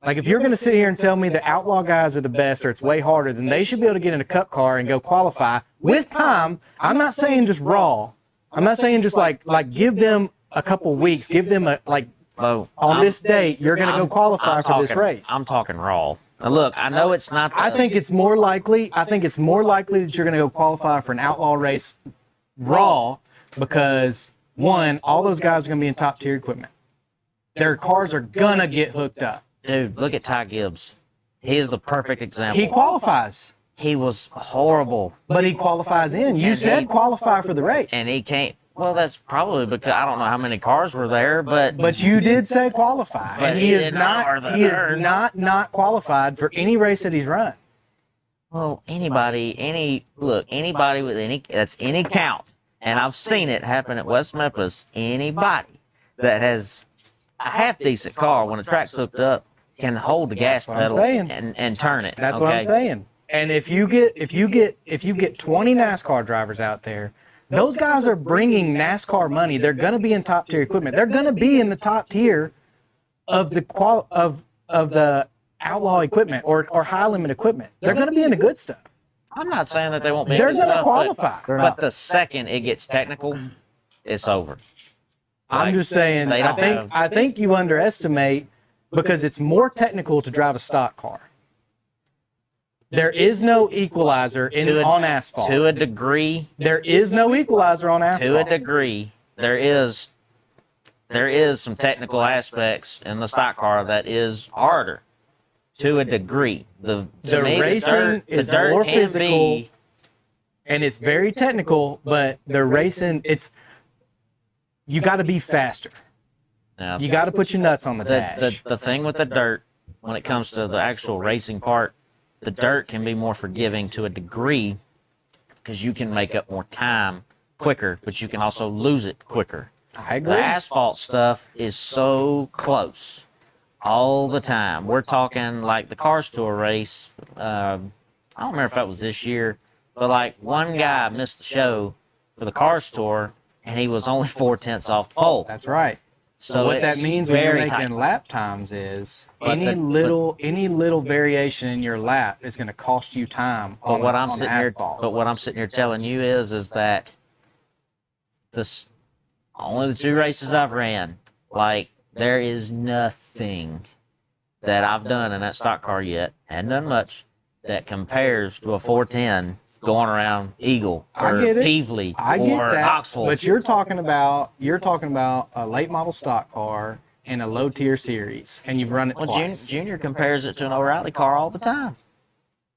Like if you're going to sit here and tell me the outlaw guys are the best or it's way harder, then they should be able to get in a cup car and go qualify with time. I'm not saying just raw. I'm not saying just like give them a couple weeks, give them a like Oh, on this date you're going to go qualify I'm for this talking- race. I'm talking raw. Now look, I know it's not. I think it's more likely. I think it's more likely that you're going to go qualify for an outlaw race raw because one, all those guys are going to be in top tier equipment. Their cars are gonna get hooked up. Dude, look at Ty Gibbs. He is the perfect example. He qualifies, He was horrible, but he qualifies in. You And said he- qualify for the race, and he can't. Well, that's probably because I don't know how many cars were there, but you did say qualify, But and he he is did not or the not. He is third. not qualified for any race that he's run. well, anybody with any count, and I've seen it happen at West Memphis. Anybody that has a half decent car when the track's hooked up can hold the gas what I'm pedal saying. and turn it. That's okay? what I'm saying. And if you get 20 NASCAR drivers out there, those guys are bringing NASCAR money. They're going to be in top tier equipment. They're going to be in the top tier of the of the outlaw equipment or high limit equipment. They're going to be in the good stuff. I'm not saying that they won't be. They're good going to stuff, qualify. But the second it gets technical, it's over. I'm Like, just saying. they don't have- I think you underestimate because it's more technical to drive a stock car. There is no equalizer on asphalt. To a degree, There is no equalizer on to a asphalt. degree, there is some technical aspects in the stock car that is harder. To a degree, to The me, racing is the dirt more can physical. be- And it's very technical, but the racing, you got to be faster. Now, You got to put your nuts on the the dash. the thing with the dirt, when it comes to the actual racing part, the dirt can be more forgiving to a degree because you can make up more time quicker, but you can also lose it quicker. I agree. The asphalt stuff is so close all the time. We're talking like the Cars Tour race. I don't remember if that was this year, but like one guy missed the show for the Cars Tour, and he was only 4/10 off the pole. That's right. So what it's that means when you're very making tight. lap times is But any the- little variation in your lap is going to cost you time But on, what I'm on sitting here, asphalt. but what I'm sitting here telling you is that this only the two races I've ran, like there is nothing that I've done in that stock car yet, hadn't done much, that compares to a 410 going around Eagle I or get it. Peevely I get or that, Oxford. but you're talking about a late model stock car in a low tier series, and you've run it well, twice. Junior compares it to an O'Reilly car all the time.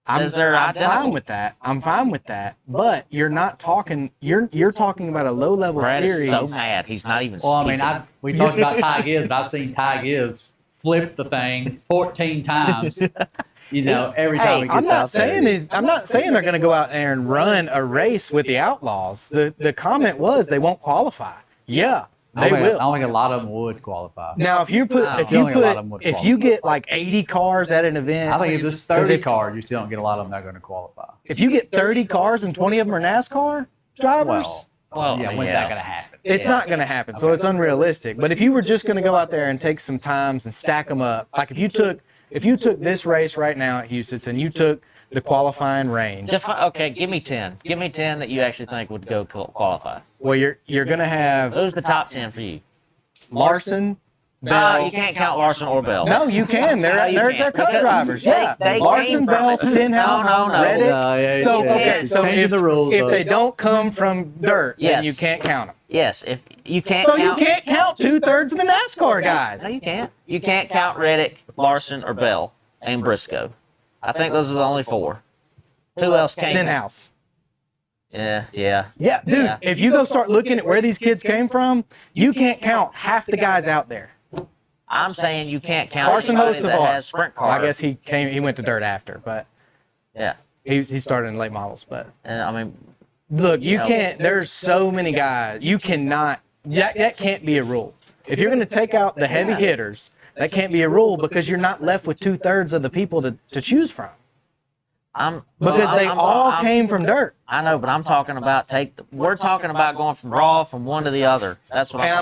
I'm Says they're fine identical. with that. I'm fine with that. But you're not talking. You're talking about a low level Brad series. is so mad. He's not even. Well, I mean, speaking. we talked about Ty Gibbs, but I've seen Ty Gibbs flip the thing 14 times. You know, every time he gets I'm not out there. saying I'm not saying they're going to go out there and run a race with the Outlaws. The comment was they won't qualify. Yeah, I they don't think- will. I don't think a lot of them would qualify. Now, if you put I if feel you like a lot of them put would if you get like 80 cars at an event, I think if there's 30 cars, you still don't get a lot of them that are going to qualify. if you get 30 cars and 20 of them are NASCAR drivers, Well, yeah, I mean, when's yeah. that going to happen? it's not going to happen. So it's unrealistic. But if you were just going to go out there and take some times and stack them up, like if you took this race right now at Houston's and you took the qualifying range, Okay, give me 10. Give me 10 that you actually think would go qualify. well, you're going to have Who's the top 10 for you? Larson, No, Bell. you can't count Larson or Bell. No, you can. No, you They're can't. cup Because drivers. they- Yeah, they Larson, came from Bell, it. Stenhouse, No, no, no. Reddick. Yeah, So yeah, okay, yeah. so Changing if, the rules, if though. they don't come from dirt, then Yes. you can't count them. Yes, if you can't So count. you can't count 2/3 of the NASCAR guys. No, you can't. You can't count Reddick, Larson, or Bell, and Briscoe. I think those are the only four. Who else came? Stenhouse. Yeah, yeah. Yeah, dude, Yeah. if you go start looking at where these kids came from, you can't count half the guys out there. I'm saying you can't count Carson anybody that Hocevar. has sprint cars. I guess he went to dirt after, but Yeah. he started in late models. But I mean, look, you know. can't. There's so many guys. You cannot. That can't be a rule. If you're going to take out the heavy hitters, that can't be a rule because you're not left with 2/3 of the people to choose from. Because they all came from dirt. I know, but I'm talking about we're talking about going from raw from one to the other. That's what And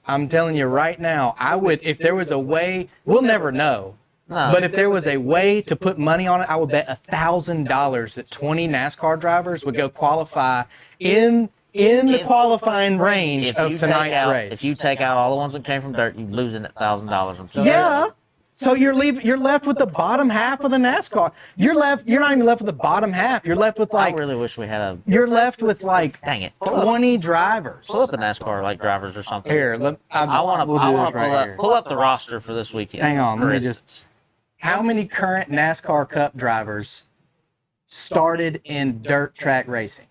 I'm telling you right now, I would, if there was a way, we'll never know. No. But if there was a way to put money on it, I would bet $1,000 that 20 NASCAR drivers would go qualify in the qualifying range of tonight's race. If you take out all the ones that came from dirt, you're losing $1,000. Yeah. So you're left with the bottom half of the NASCAR. You're not even left with the bottom half. You're left with I really wish we had you're left with dang it. 20 drivers. Pull up the NASCAR like drivers or something. Here, I want to pull up the roster for this weekend. Hang on, for let me instance. How many current NASCAR Cup drivers started in dirt track racing?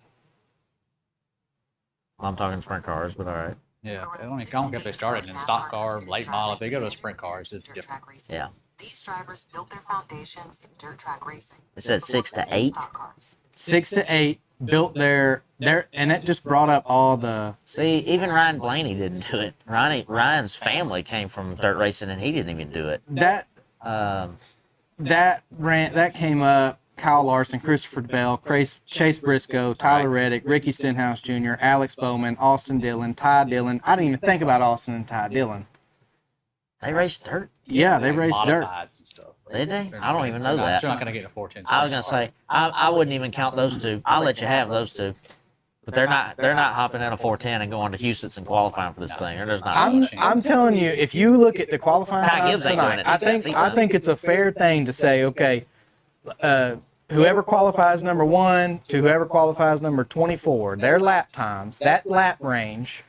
I'm talking sprint cars, but all right. Yeah, I don't care if they started in stock car, late model. If they go to sprint cars, it's different. Yeah. These drivers built their foundations in dirt track racing. It said 6 to 8. 6 to 8 built their, and it just brought up all the. See, even Ryan Blaney didn't do it. Ryan's family came from dirt racing, and he didn't even do it. That came up. Kyle Larson, Christopher Bell, Chase Briscoe, Tyler Reddick, Ricky Stenhouse Jr., Alex Bowman, Austin Dillon, Ty Dillon. I didn't even think about Austin and Ty Dillon. They raced dirt, Yeah, they raced dirt. Modifieds and stuff. did they? I don't even know They're that. Still not going to get a 410. I was gonna say I wouldn't even count those two. I'll let you have those two, but they're not hopping in a 410 and going to Houston and qualifying for this thing. There's not. I'm telling you, if you look at the qualifying Ty times Gibbs ain't doing tonight, it. I He's got think seat I time. think it's a fair thing to say, okay, whoever qualifies number 1 to whoever qualifies number 24, their lap times, that lap range,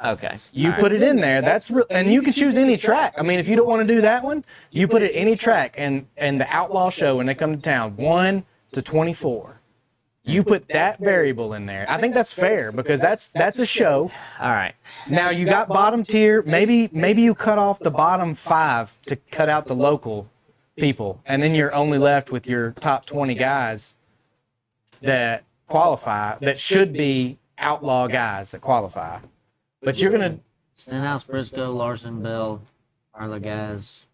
Okay. you All put right. it in there. And you can choose any track. I mean, if you don't want to do that one, you put it any track. And the Outlaw Show, when they come to town, 1 to 24, you put that variable in there. I think that's fair because that's a show. All right. Now you got bottom tier. Maybe you cut off the bottom 5 to cut out the local people, and then you're only left with your top 20 guys that qualify. That should be outlaw guys that qualify. But you're gonna. Stenhouse, Briscoe, Larson, Bell are the guys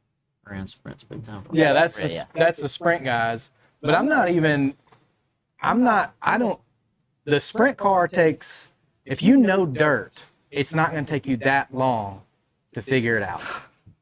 ran sprints big time for us. Yeah, that's the sprint guys. But the sprint car takes, if you know dirt, it's not going to take you that long to figure it out.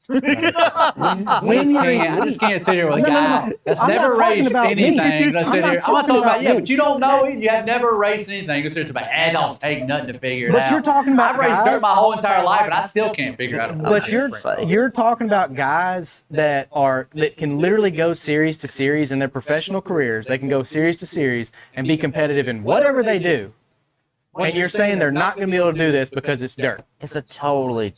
when you I just can't sit here with a No, no, guy no. that's I'm not never talking raced about me. anything. Let's I'm sit not here. I'm not talking talking about about but me. you don't know it. You have never raced anything. You sit here about, it don't take nothing to figure it But out. you're talking about I've raced guys- dirt my whole entire life, and I still can't figure out. But you're talking about guys that can literally go series to series in their professional careers. They can go series to series and be competitive in whatever they do. And you're saying they're not going to be able to do this because it's dirt. It's a totally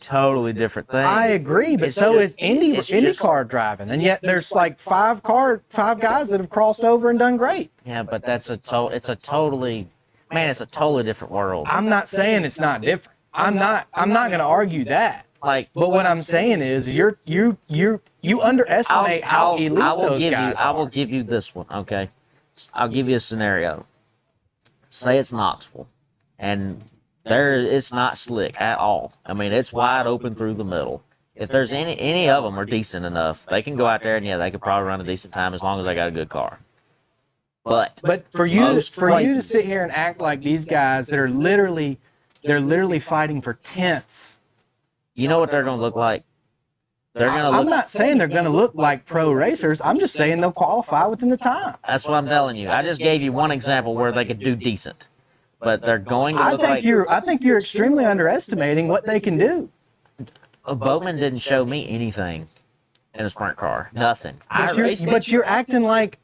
different thing. I agree, but It's so just- is it's IndyCar driving, and yet there's like five guys that have crossed over and done great. Yeah, but it's a totally different world. I'm not saying it's not different. I'm not going to argue that. Like, But what I'm saying is you underestimate how elite those guys I will are. give you this one, okay? I'll give you a scenario. Say it's Knoxville, and it's not slick at all. I mean, it's wide open through the middle. If there's any of them are decent enough, they can go out there and yeah, they could probably run a decent time as long as they got a good car. But But for you most to places- sit here and act like these guys that are literally fighting for tenths. you know what they're going to look like? They're going to I'm look. not saying they're going to look like pro racers. I'm just saying they'll qualify within the time. That's what I'm telling you. I just gave you one example where they could do decent, but they're going to I look think like. you're extremely underestimating what they can do. Bowman didn't show me anything in a sprint car. Nothing. But you're acting like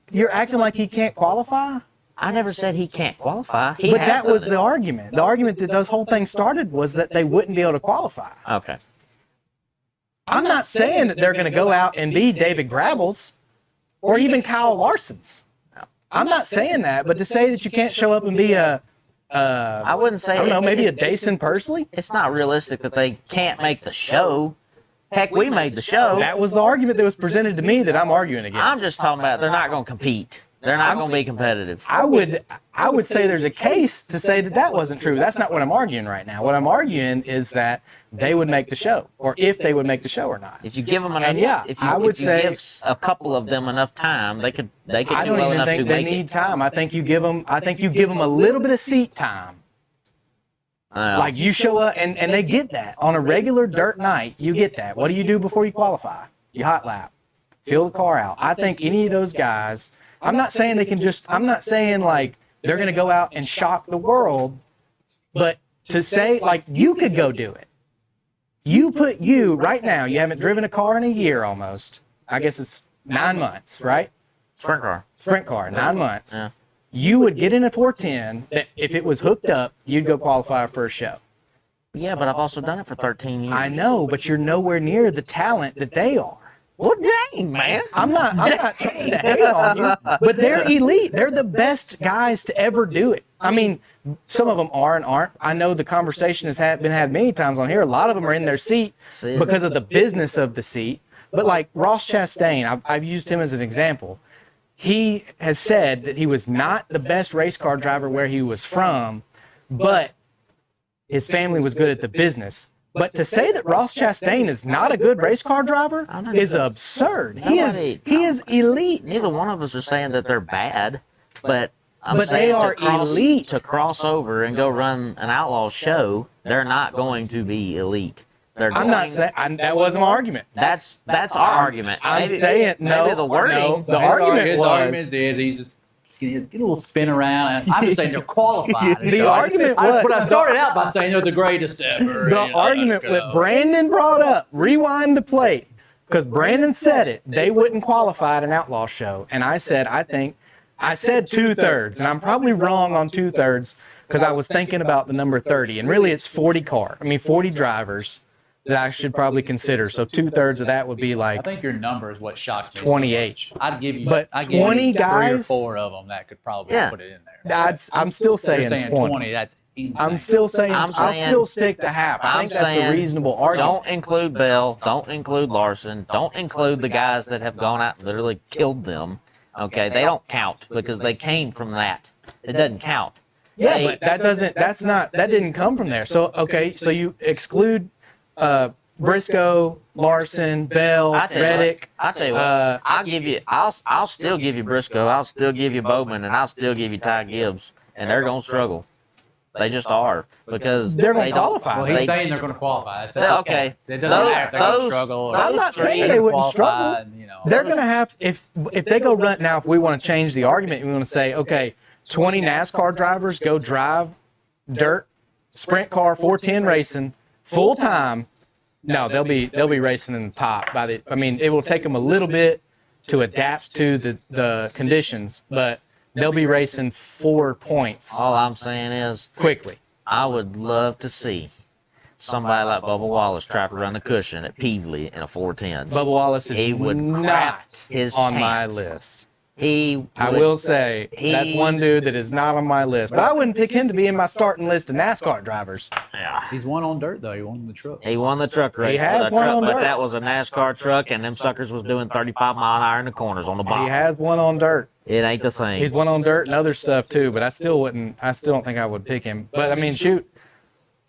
he can't qualify. I never said he can't qualify. But that was the argument. The argument that this whole thing started was that they wouldn't be able to qualify. Okay. I'm not saying that they're going to go out and be David Gravels or even Kyle Larson's. I'm not saying that, but to say that you can't show up and be I wouldn't say. I don't know, it's- maybe a it's- Dason Pursley. It's not realistic that they can't make the show. Heck, we made the show. That was the argument that was presented to me that I'm arguing against. I'm just talking about they're not going to compete. They're not going to be competitive. I would say there's a case to say that that wasn't true. That's not what I'm arguing right now. What I'm arguing is that they would make the show, or if they would make the show or not. If you give them enough, And yeah, if you, I would if you say- give a couple of them enough time, they could I do don't well even enough to think they make need it. time. I think you give them a little bit of seat time. Like you show up and they get that on a regular dirt night. You get that. What do you do before you qualify? You hot lap, fill the car out. I think any of those guys. I'm not saying they can just. I'm not saying like they're going to go out and shock the world, but to say like you could go do it. You right now. You haven't driven a car in a year almost. I guess it's 9 months, right? Sprint car. Sprint car, 9 months. Yeah. You would get in a 410 that if it was hooked up, you'd go qualify for a show. Yeah, but I've also done it for 13 years. I know, but you're nowhere near the talent that they are. Well, dang, man. I'm not saying to hate on you, but they're elite. They're the best guys to ever do it. I mean, some of them are and aren't. I know the conversation has been had many times on here. A lot of them are in their seat because of the business of the seat. But like Ross Chastain, I've used him as an example. He has said that he was not the best race car driver where he was from, but his family was good at the business. But to say that Ross Chastain is not a good race car driver is absurd. He is elite. Neither one of us are saying that they're bad, but But they are elite. To cross over and go run an outlaw show, they're not going to be elite. They're I'm not going- saying that wasn't my argument. That's our argument. I'm Maybe- saying no. maybe the wording. No, the argument his was argument is he's just get a little spin around. I'm just saying they're qualified. The argument but was- I started out by saying they're the greatest ever. the argument that Brandon brought up. Rewind the plate because Brandon said it. They wouldn't qualify at an outlaw show, and I said I said 2/3, and I'm probably wrong on 2/3 because I was thinking about the number 30, and really it's 40 drivers that I should probably consider. So 2/3 of that would be I like think your number is what shocked me. so 28. much. I'd give you, But I'd give 20 you 3 or guys? 4 of them that could probably Yeah. put it in there. I'm still You're saying saying 20. That's insane. I'm still saying I'm I'll saying- still stick to half. I I'm think that's a saying reasonable argument. Don't include Bell. Don't include Larson. Don't include the guys that have gone out and literally killed them. Okay, they don't count because they came from that. It doesn't count. Yeah, They- but that didn't come from there. So okay, so you exclude Briscoe, Larson, Bell, I tell you Reddick. what, I tell you what, I'll still give you Briscoe, I'll still give you Bowman, and I'll still give you Ty Gibbs, and they're gonna struggle. They just are because They're gonna they don't- qualify. Well, They- he's saying they're going to qualify. Okay. It doesn't Those- matter if they're going to those- struggle. Or I'm not saying they're they gonna wouldn't qualify struggle. and, They're gonna have if they go run now. If we want to change the argument, we want to say okay, 20 NASCAR drivers go drive dirt, sprint car, 410 racing full time. No, they'll be racing in the top by the. I mean, it will take them a little bit to adapt to the conditions, but they'll be racing 4 points All I'm saying is, quickly. I would love to see somebody like Bubba Wallace try to run the cushion at Peevely in a 410. Bubba Wallace is He would not crap his on my pants. list. I I will say that's one dude that is not on my list, but I wouldn't pick him to be in my starting list of NASCAR drivers. Yeah. He's won on dirt, though. He won the truck. He won the truck race. He has for the won truck, on but dirt. that was a NASCAR truck, and them suckers was doing 35 mile an hour in the corners on the He bottom. has one on dirt. It ain't the same. He's one on dirt and other stuff too, but I still don't think I would pick him. But I mean, shoot,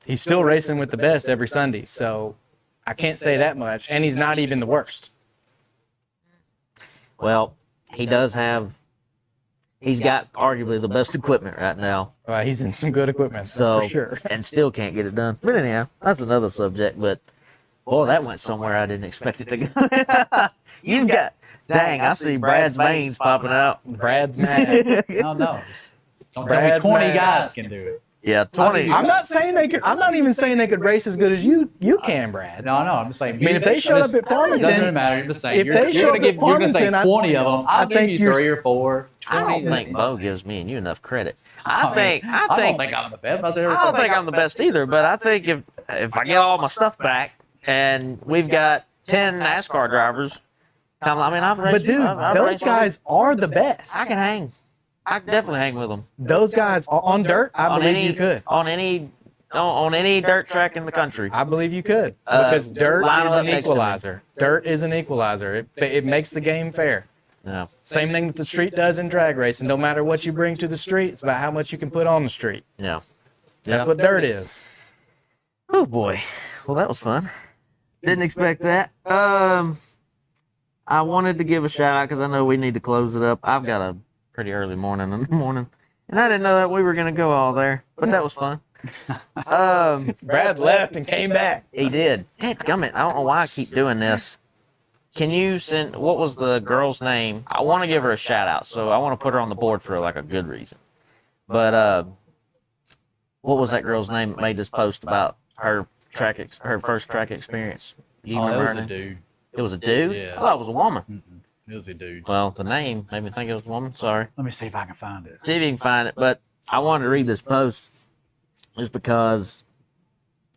he's still racing with the best every Sunday, so I can't say that much. And he's not even the worst. Well, he does have. He's got arguably the best equipment right now, He's in some good equipment, that's so for sure. and still can't get it done. But anyhow, that's another subject. But boy, that went somewhere I didn't expect it to go. You've got. Dang, I see Brad's mains popping out. Brad's mad. No, no. Don't tell me Brad's 20 mad. guys can do it. Yeah, 20. I'm not saying they could. I'm not even saying they could race as good as you can, Brad. No, I'm just saying. I mean, if they showed up at It doesn't Farmington, matter. I'm just saying. if You're, they you're showed gonna up give. at You're gonna say Farmington, 20 of them. I'll I give think you you're 3 or 4. I 20 don't think that's- Bo gives me and you enough credit. I I don't think I'm the best. I don't think I'm the best either, but I think if I get all my stuff back and we've got 10 NASCAR drivers, I mean, I've raced. but dude, I've those raced- guys are the best. I can hang. I could definitely hang with them. Those guys on dirt, I believe you could. On any dirt track in the country. I believe you could because dirt line is up an next to me. equalizer. Dirt is an equalizer. It makes the game fair. Yeah. Same thing that the street does in drag racing. No matter what you bring to the street, it's about how much you can put on the street. Yeah. That's what dirt is. Oh boy. Well, that was fun. Didn't expect that. I wanted to give a shout out because I know we need to close it up. I've got a pretty early morning in the morning, and I didn't know that we were gonna go all there, but that was fun. Brad left and came back. He did. Dadgummit, I don't know why I keep doing this. Can you send, what was the girl's name? I want to give her a shout out, so I want to put her on the board for like a good reason. But what was that girl's name that made this post about her her first track experience? Do you Oh, that remember was her a name? dude. It was a dude? Yeah. I thought it was a woman. Mm-mm. It was a dude. Well, the name made me think it was a woman. Sorry. Let me see if I can find it. See if you can find it. But I wanted to read this post just because,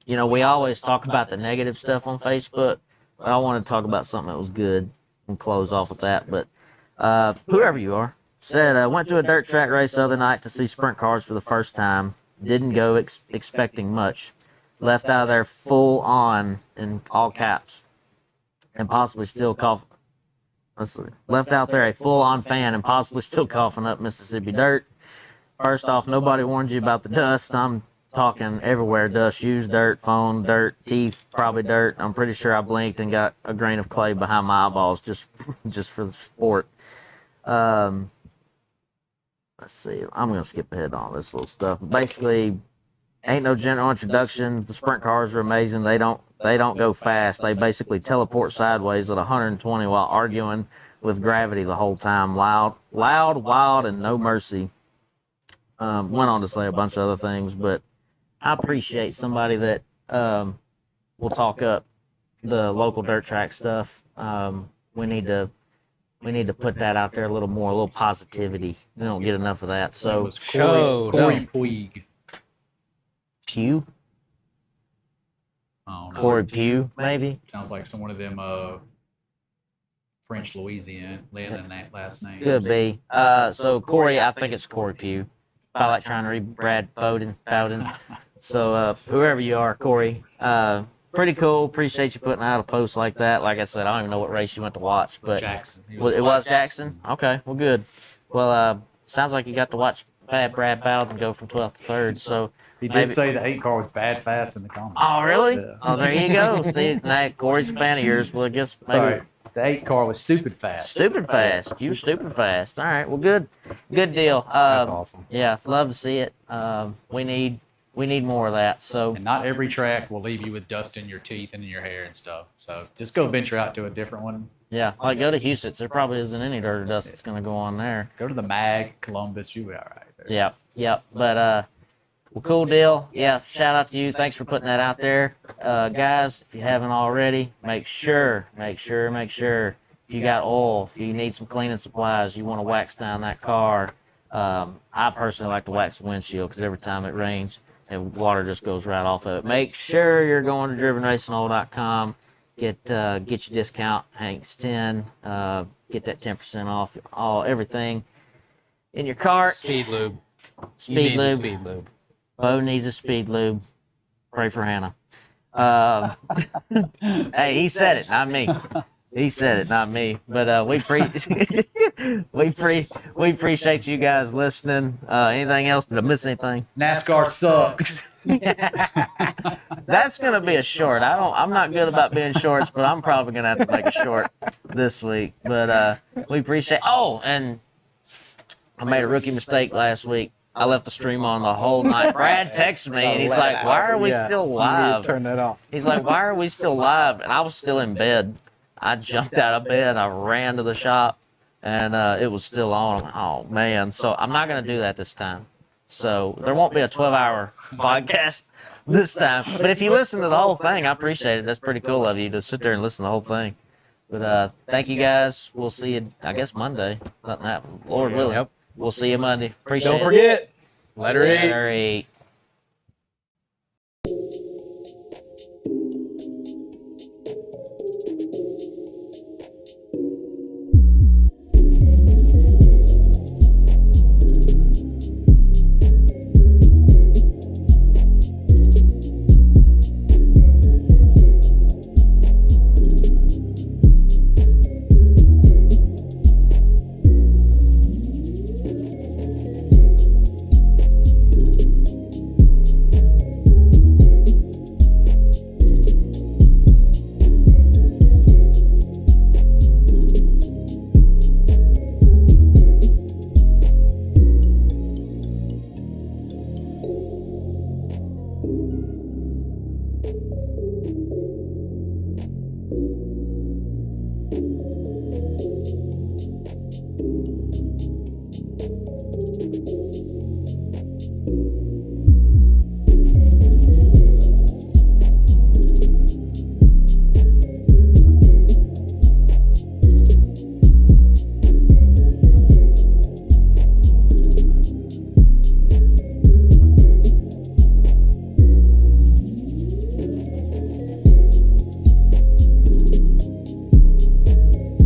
you know, we always talk about the negative stuff on Facebook, but I wanted to talk about something that was good and close off with that. But whoever you are, said, went to a dirt track race the other night to see sprint cars for the first time. Didn't go expecting much. Left out of there full on in all caps and possibly still coughing. Left out there a full on fan and possibly still coughing up Mississippi dirt. First off, nobody warned you about the dust. I'm talking everywhere dust, shoes, dirt, phone, dirt, teeth, probably dirt. I'm pretty sure I blinked and got a grain of clay behind my eyeballs just for the sport. Let's see. I'm going to skip ahead on this little stuff. Basically, ain't no general introduction. The sprint cars are amazing. They don't go fast. They basically teleport sideways at 120 while arguing with gravity the whole time. Loud, wild, and no mercy. Went on to say a bunch of other things, but I appreciate somebody that will talk up the local dirt track stuff. We need to put that out there a little more, a little positivity. We don't get enough of that. It So was Showed Corey up. Puig. Pugh, Oh, no. Corey Pugh, maybe. Sounds like some one of them French Louisiana last name. Could be. So Corey, I think it's Corey Pugh. I like trying to read Brad Bowden. So whoever you are, Corey, pretty cool. Appreciate you putting out a post like that. Like I said, I don't even know what race you went to watch, but Jackson. He it was Jackson. Okay, well, good. Well, sounds like you got to watch Bad Brad Bowden go from 12th to 3rd. So He did maybe- say the 8 car was bad fast in the comments. Oh, really? Yeah. Oh, there you go. See, now Corey's a fan of yours. Well, I guess maybe Sorry, the 8 car was stupid fast. stupid fast. You stupid fast. All right. Well, good deal. That's awesome. Yeah, love to see it. We need more of that. So And not every track will leave you with dust in your teeth and in your hair and stuff. So just go venture out to a different one. yeah, like go to Houston. There probably isn't any dirt or dust that's going to go on there. Go to the Mag, Columbus. You'll be all right there. Yep. But well, cool deal. Yeah, shout out to you. Thanks for putting that out there, guys. If you haven't already, make sure. If you got oil, if you need some cleaning supplies, you want to wax down that car. I personally like to wax the windshield because every time it rains, and water just goes right off of it. Make sure you're going to drivenracingoil.com. Get your discount, Hank's 10. Get that 10% off everything in your cart. Speed lube. You Speed need the lube. speed lube. Bo needs a speed lube. Pray for Hannah. Hey, he said it, not me. He said it, not me. But we appreciate you guys listening. Anything else? Did I miss anything? NASCAR sucks. That's gonna be a short. I'm not good about being shorts, but I'm probably gonna have to make a short this week. But we appreciate. Oh, and I made a rookie mistake last week. I left the stream on the whole night. Brad texted me and he's like, "Why are we still live?" Turn that off. He's like, "Why are we still live?" And I was still in bed. I jumped out of bed. I ran to the shop, and it was still on. I'm like, oh man! So I'm not gonna do that this time. So there won't be a 12-hour podcast this time. But if you listen to the whole thing, I appreciate it. That's pretty cool of you to sit there and listen to the whole thing. But thank you guys. We'll see you, I guess, Monday. Nothing happened. Lord willing. Yep. We'll see you Monday. Appreciate Don't it. forget, letter 8. Letter 8.